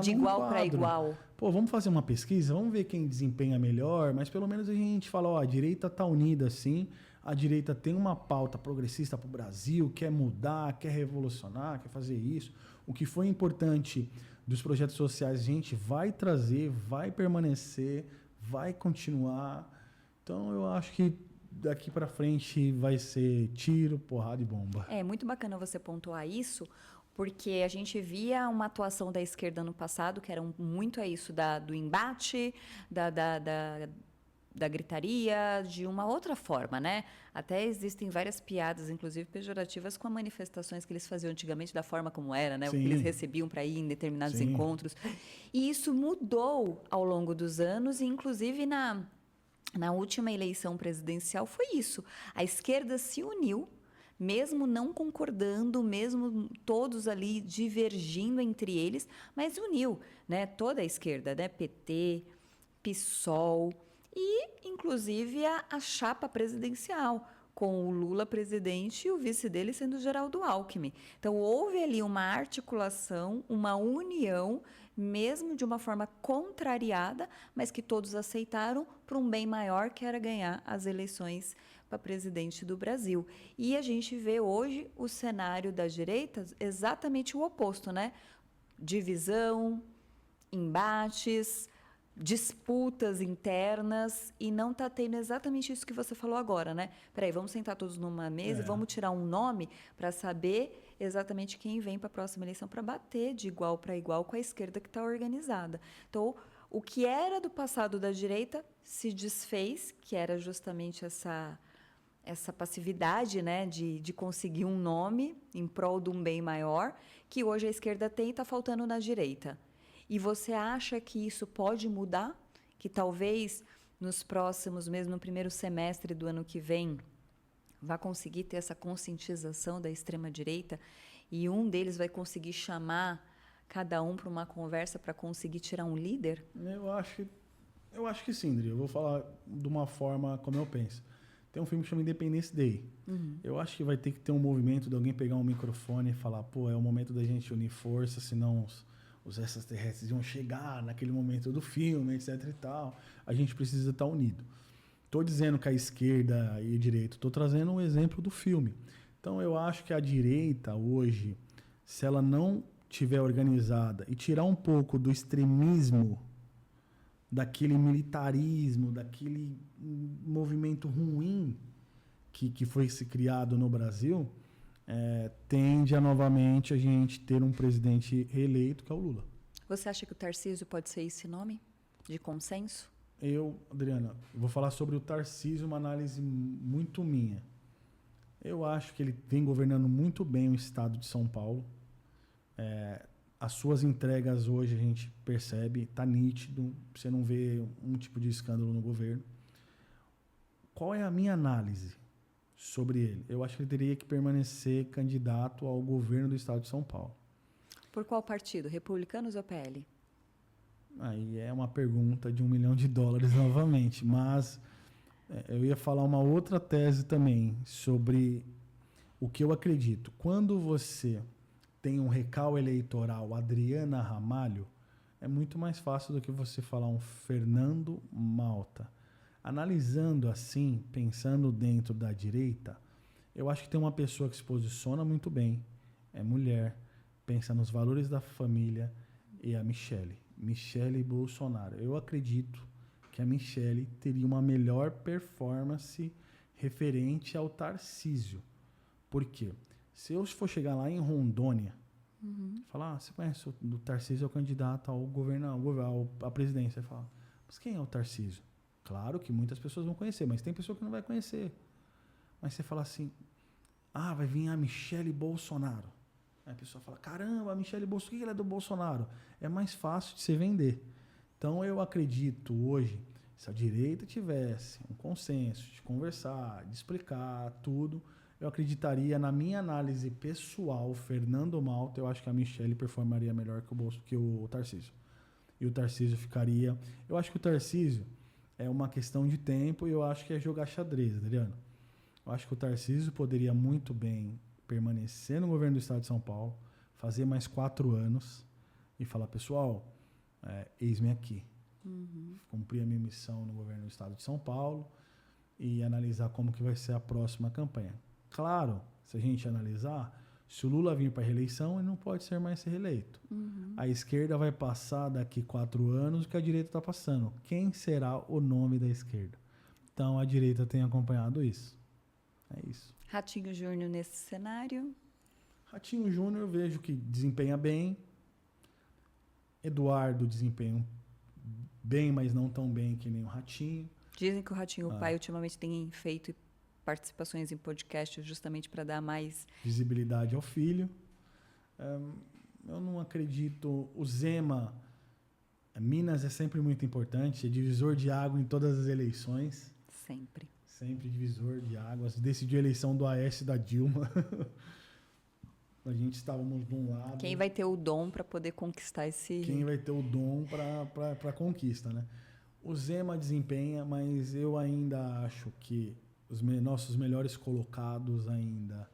De igual para igual. Pô, vamos fazer uma pesquisa, vamos ver quem desempenha melhor, mas pelo menos a gente fala, a direita está unida assim, a direita tem uma pauta progressista para o Brasil, quer mudar, quer revolucionar, quer fazer isso. O que foi importante dos projetos sociais, a gente vai trazer, vai permanecer, vai continuar. Então, eu acho que daqui para frente vai ser tiro, porrada e bomba. É muito bacana você pontuar isso, porque a gente via uma atuação da esquerda no passado, que era muito isso do embate, da gritaria, de uma outra forma, né? Até existem várias piadas, inclusive pejorativas, com as manifestações que eles faziam antigamente, da forma como era, né? O que eles recebiam para ir em determinados encontros. E isso mudou ao longo dos anos, e inclusive na última eleição presidencial foi isso. A esquerda se uniu, mesmo não concordando, mesmo todos ali divergindo entre eles, mas uniu, né? Toda a esquerda, né? PT, PSOL e, inclusive, a chapa presidencial, com o Lula presidente e o vice dele sendo o Geraldo Alckmin. Então, houve ali uma articulação, uma união, mesmo de uma forma contrariada, mas que todos aceitaram para um bem maior, que era ganhar as eleições para presidente do Brasil. E a gente vê hoje o cenário das direitas exatamente o oposto, né? Divisão, embates, disputas internas, e não está tendo exatamente isso que você falou agora, né? Peraí, vamos sentar todos numa mesa e vamos tirar um nome para saber exatamente quem vem para a próxima eleição para bater de igual para igual com a esquerda que está organizada. Então, o que era do passado da direita se desfez, que era justamente essa passividade, né, de conseguir um nome em prol de um bem maior, que hoje a esquerda tem e está faltando na direita. E você acha que isso pode mudar? Que talvez nos próximos, mesmo no primeiro semestre do ano que vem, vai conseguir ter essa conscientização da extrema-direita e um deles vai conseguir chamar cada um para uma conversa para conseguir tirar um líder? Eu acho que sim, Dri. Eu vou falar de uma forma como eu penso. Tem um filme que chama Independence Day. Eu acho que vai ter que ter um movimento de alguém pegar um microfone e falar, pô, é o momento da gente unir força, senão os extraterrestres iam chegar naquele momento do filme, etc e tal. A gente precisa estar unido. Estou dizendo que a esquerda e a direita, estou trazendo um exemplo do filme. Então, eu acho que a direita hoje, se ela não tiver organizada e tirar um pouco do extremismo, daquele militarismo, daquele movimento ruim que foi se criado no Brasil, tende a novamente a gente ter um presidente reeleito, que é o Lula. Você acha que o Tarcísio pode ser esse nome de consenso? Adriana, vou falar sobre o Tarcísio, uma análise muito minha. Eu acho que ele vem governando muito bem o estado de São Paulo. As suas entregas hoje a gente percebe, está nítido, você não vê um tipo de escândalo no governo. Qual é a minha análise sobre ele? Eu acho que ele teria que permanecer candidato ao governo do estado de São Paulo. Por qual partido? Republicanos ou PL? Aí é uma pergunta de $1 milhão novamente, mas eu ia falar uma outra tese também sobre o que eu acredito. Quando você tem um recal eleitoral Adriana Ramalho, é muito mais fácil do que você falar um Fernando Malta. Analisando assim, pensando dentro da direita, eu acho que tem uma pessoa que se posiciona muito bem, é mulher, pensa nos valores da família, e a Michele Bolsonaro. Eu acredito que a Michele teria uma melhor performance referente ao Tarcísio. Por quê? Se eu for chegar lá em Rondônia, falar, você conhece o Tarcísio, é o candidato ao governo, à presidência. Você fala, mas quem é o Tarcísio? Claro que muitas pessoas vão conhecer, mas tem pessoa que não vai conhecer. Mas você fala assim, vai vir a Michele Bolsonaro. Aí a pessoa fala, caramba, a Michele Bolsonaro, por que ela é do Bolsonaro? É mais fácil de se vender. Então eu acredito hoje, se a direita tivesse um consenso de conversar, de explicar tudo, eu acreditaria, na minha análise pessoal, Fernando Malta, eu acho que a Michele performaria melhor que o Tarcísio. E o Tarcísio ficaria... Eu acho que o Tarcísio é uma questão de tempo e eu acho que é jogar xadrez, Adriano. Eu acho que o Tarcísio poderia muito bem permanecer no governo do estado de São Paulo, fazer mais 4 anos e falar, pessoal, eis-me aqui. Cumpri a minha missão no governo do estado de São Paulo e analisar como que vai ser a próxima campanha. Claro, se a gente analisar, se o Lula vir para a reeleição, ele não pode ser mais reeleito. A esquerda vai passar daqui 4 anos o que a direita está passando. Quem será o nome da esquerda? Então, a direita tem acompanhado isso. É isso. Ratinho Júnior nesse cenário? Ratinho Júnior eu vejo que desempenha bem. Eduardo desempenha bem, mas não tão bem que nem o Ratinho. Dizem que o Ratinho, o pai, ultimamente tem feito participações em podcast justamente para dar mais visibilidade ao filho. Eu não acredito. O Zema, Minas é sempre muito importante, é divisor de água em todas as eleições. Sempre. Sempre divisor de águas. Decidiu a eleição do Aécio e da Dilma. A gente estávamos de um lado. Quem vai ter o dom para poder conquistar esse... Quem vai ter o dom para a conquista, né? O Zema desempenha, mas eu ainda acho que os nossos melhores colocados ainda,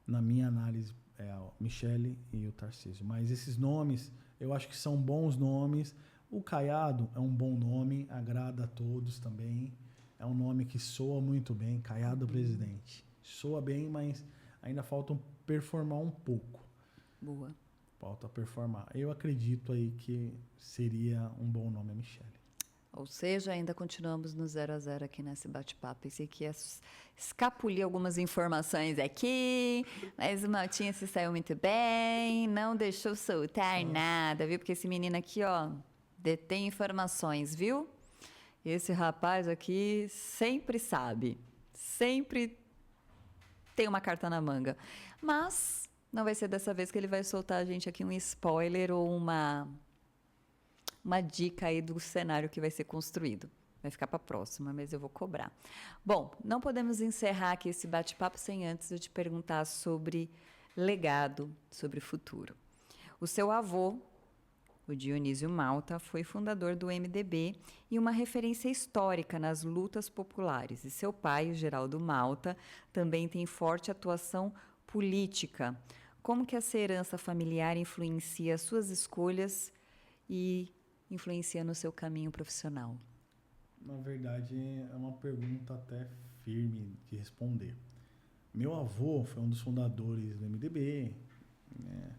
na minha análise, é o Michele e o Tarcísio. Mas esses nomes, eu acho que são bons nomes. O Caiado é um bom nome, agrada a todos também. É um nome que soa muito bem, Caiado presidente. Soa bem, mas ainda falta performar um pouco. Boa. Falta performar. Eu acredito aí que seria um bom nome a Michele. Ou seja, ainda continuamos no 0 a 0 aqui nesse bate-papo. Esse aqui é escapulir algumas informações aqui, mas o Maltinha se saiu muito bem, não deixou soltar nada, viu? Porque esse menino aqui, ó, detém informações, viu? Esse rapaz aqui sempre sabe, sempre tem uma carta na manga. Mas não vai ser dessa vez que ele vai soltar a gente aqui um spoiler ou uma dica aí do cenário que vai ser construído. Vai ficar para a próxima, mas eu vou cobrar. Bom, não podemos encerrar aqui esse bate-papo sem antes eu te perguntar sobre legado, sobre futuro. O seu avô, o Dionísio Malta, foi fundador do MDB e uma referência histórica nas lutas populares. E seu pai, o Geraldo Malta, também tem forte atuação política. Como que essa herança familiar influencia as suas escolhas e influencia no seu caminho profissional? Na verdade, é uma pergunta até firme de responder. Meu avô foi um dos fundadores do MDB, né?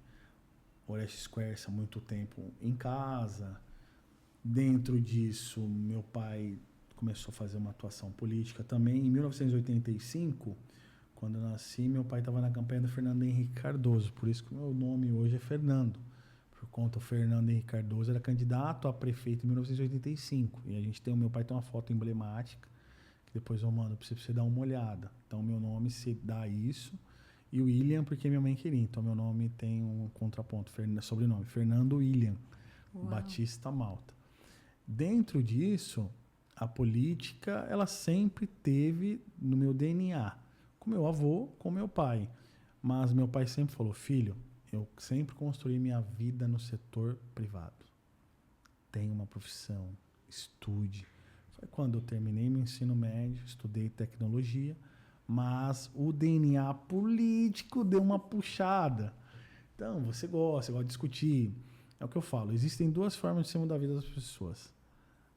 Orestes Quercia há muito tempo em casa. Dentro disso, meu pai começou a fazer uma atuação política também. Em 1985, quando eu nasci, meu pai estava na campanha do Fernando Henrique Cardoso. Por isso que o meu nome hoje é Fernando. Por conta, o Fernando Henrique Cardoso era candidato a prefeito em 1985. E o meu pai tem uma foto emblemática, que depois eu mando para você dar uma olhada. Então, meu nome se dá isso. E o William, porque minha mãe queria. Então, meu nome tem um contraponto, sobrenome, Fernando William Batista Malta. Dentro disso, a política, ela sempre teve no meu DNA. Com meu avô, com meu pai. Mas meu pai sempre falou, filho, eu sempre construí minha vida no setor privado. Tenha uma profissão, estude. Foi quando eu terminei meu ensino médio, estudei tecnologia, mas o DNA político deu uma puxada. Então, você gosta de discutir. É o que eu falo, existem 2 formas de se mudar a vida das pessoas.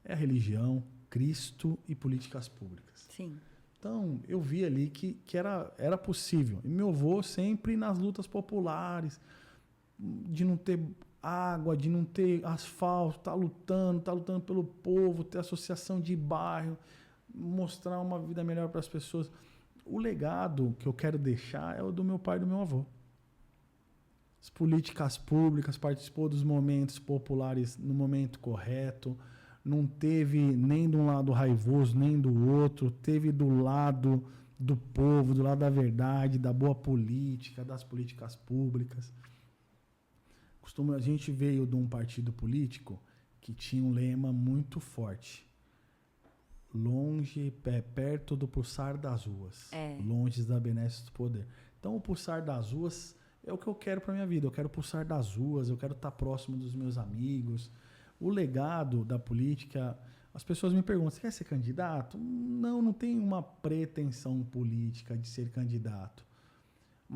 É a religião, Cristo e políticas públicas. Sim. Então, eu vi ali que era possível. E meu avô sempre nas lutas populares, de não ter água, de não ter asfalto, tá lutando pelo povo, ter associação de bairro, mostrar uma vida melhor para as pessoas. O legado que eu quero deixar é o do meu pai e do meu avô. As políticas públicas, participou dos momentos populares no momento correto, não teve nem de um lado raivoso, nem do outro, teve do lado do povo, do lado da verdade, da boa política, das políticas públicas. A gente veio de um partido político que tinha um lema muito forte. Longe, perto do pulsar das ruas. Longe da benesse do poder. Então, o pulsar das ruas é o que eu quero para minha vida. Eu quero pulsar das ruas, eu quero estar próximo dos meus amigos. O legado da política, as pessoas me perguntam, você quer ser candidato? Não tenho uma pretensão política de ser candidato.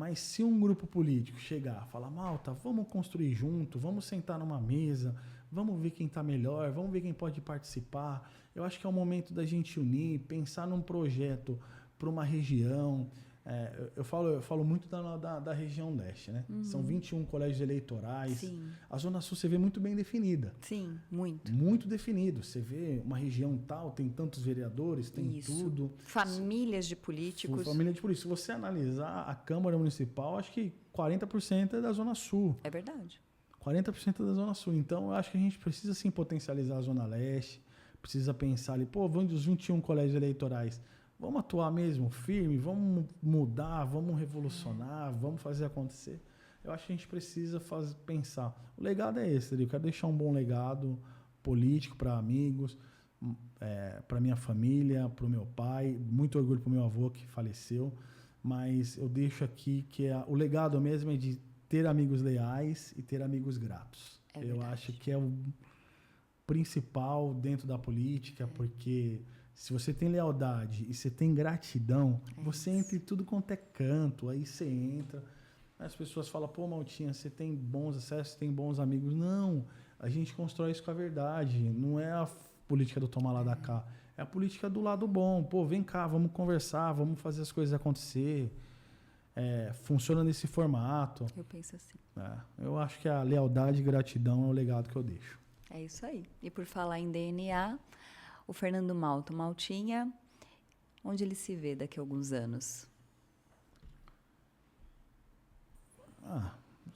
Mas se um grupo político chegar, falar, Malta, vamos construir junto, vamos sentar numa mesa, vamos ver quem está melhor, vamos ver quem pode participar. Eu acho que é o momento da gente unir, pensar num projeto para uma região. Eu falo muito da região leste, né? São 21 colégios eleitorais. Sim. A Zona Sul você vê muito bem definida. Sim, muito. Muito definido. Você vê uma região tal, tem tantos vereadores, tem Isso. tudo. Famílias de políticos. Família de políticos. Se você analisar a Câmara Municipal, acho que 40% é da Zona Sul. É verdade. 40% da Zona Sul. Então, eu acho que a gente precisa, sim, potencializar a Zona Leste. Precisa pensar ali, vamos dos 21 colégios eleitorais. Vamos atuar mesmo firme, vamos mudar, vamos revolucionar, vamos fazer acontecer. Eu acho que a gente precisa pensar. O legado é esse, eu quero deixar um bom legado político para amigos, para minha família, para o meu pai. Muito orgulho para o meu avô que faleceu, mas eu deixo aqui que o legado mesmo é de ter amigos leais e ter amigos gratos. Eu acho que é o principal dentro da política, porque se você tem lealdade e você tem gratidão, você entra em tudo quanto é canto, aí você entra. As pessoas falam, Maltinha, você tem bons acessos, tem bons amigos. Não, a gente constrói isso com a verdade. Não é a política do tomar lá da cá, é a política do lado bom. Vem cá, vamos conversar, vamos fazer as coisas acontecer. Funciona nesse formato. Eu penso assim. Eu acho que a lealdade e gratidão é o legado que eu deixo. É isso aí. E por falar em DNA, o Fernando Maltinha, onde ele se vê daqui a alguns anos?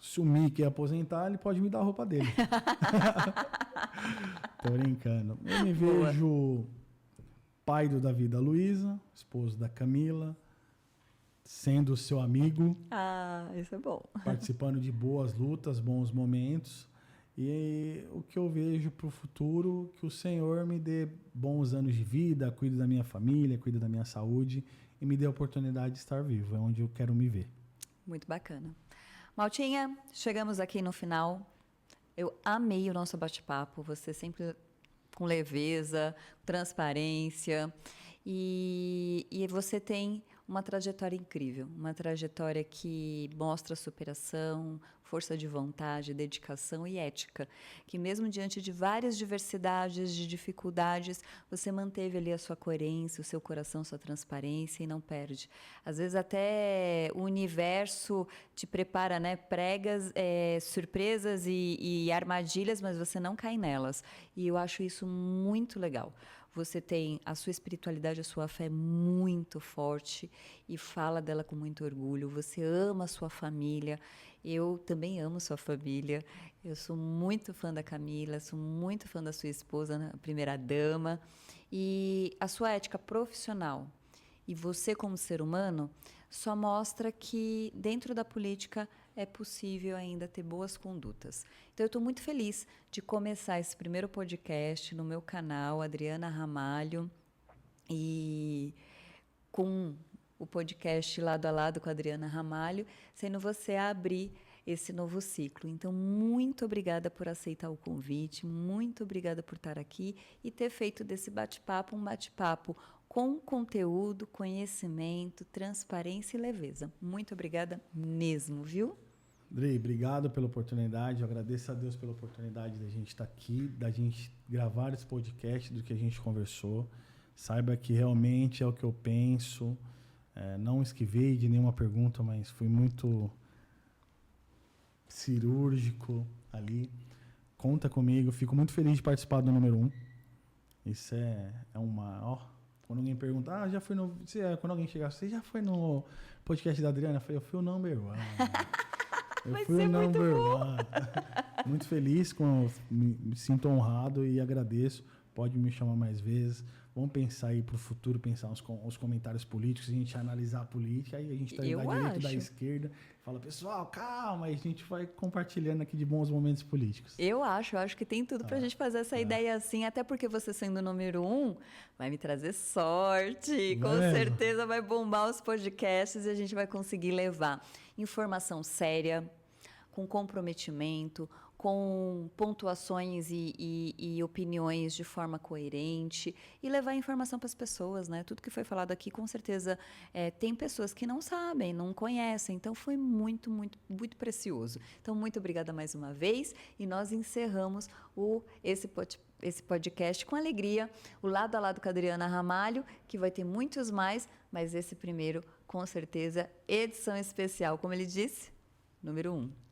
Se o Mickey aposentar, ele pode me dar a roupa dele. Tô brincando. Eu me vejo pai do Davi e da Luísa, esposo da Camila, sendo seu amigo. Isso é bom. Participando de boas lutas, bons momentos. E o que eu vejo para o futuro, que o Senhor me dê bons anos de vida, cuide da minha família, cuide da minha saúde e me dê a oportunidade de estar vivo, é onde eu quero me ver. Muito bacana. Maltinha, chegamos aqui no final. Eu amei o nosso bate-papo, você sempre com leveza, transparência, e você tem uma trajetória incrível, uma trajetória que mostra superação, força de vontade, dedicação e ética, que mesmo diante de várias diversidades, de dificuldades, você manteve ali a sua coerência, o seu coração, sua transparência e não perde. Às vezes até o universo te prepara, né, pregas, surpresas e armadilhas, mas você não cai nelas. E eu acho isso muito legal. Você tem a sua espiritualidade, a sua fé muito forte e fala dela com muito orgulho. Você ama a sua família. Eu também amo sua família. Eu sou muito fã da Camila, sou muito fã da sua esposa, a primeira dama. E a sua ética profissional e você como ser humano só mostra que dentro da política é possível ainda ter boas condutas. Então, eu estou muito feliz de começar esse primeiro podcast no meu canal, Adriana Ramalho, e com o podcast Lado a Lado com a Adriana Ramalho, sendo você a abrir esse novo ciclo. Então, muito obrigada por aceitar o convite, muito obrigada por estar aqui e ter feito desse bate-papo um bate-papo com conteúdo, conhecimento, transparência e leveza. Muito obrigada mesmo, viu? Andrei, obrigado pela oportunidade. Eu agradeço a Deus pela oportunidade da gente estar aqui, da gente gravar esse podcast, do que a gente conversou. Saiba que realmente é o que eu penso. Não esquivei de nenhuma pergunta, mas fui muito cirúrgico ali. Conta comigo. Fico muito feliz de participar do número 1. Isso é uma... Quando alguém pergunta, já foi no... Quando alguém chegar, você já foi no podcast da Adriana? Eu falei, eu fui o number 1. Eu fui o number 1. Muito feliz, me sinto honrado e agradeço. Pode me chamar mais vezes. Vamos pensar aí para o futuro, pensar os comentários políticos, a gente analisar a política, aí a gente está da direita, da esquerda, fala, pessoal, calma, aí a gente vai compartilhando aqui de bons momentos políticos. Eu acho que tem tudo para a gente fazer essa ideia assim, até porque você sendo o número 1 vai me trazer sorte, com certeza vai bombar os podcasts e a gente vai conseguir levar informação séria, com comprometimento, com pontuações e opiniões de forma coerente e levar informação para as pessoas, né? Tudo que foi falado aqui, com certeza, tem pessoas que não sabem, não conhecem, então foi muito, muito, muito precioso. Então, muito obrigada mais uma vez e nós encerramos esse podcast com alegria, o Lado a Lado com a Adriana Ramalho, que vai ter muitos mais, mas esse primeiro, com certeza, edição especial, como ele disse, número 1.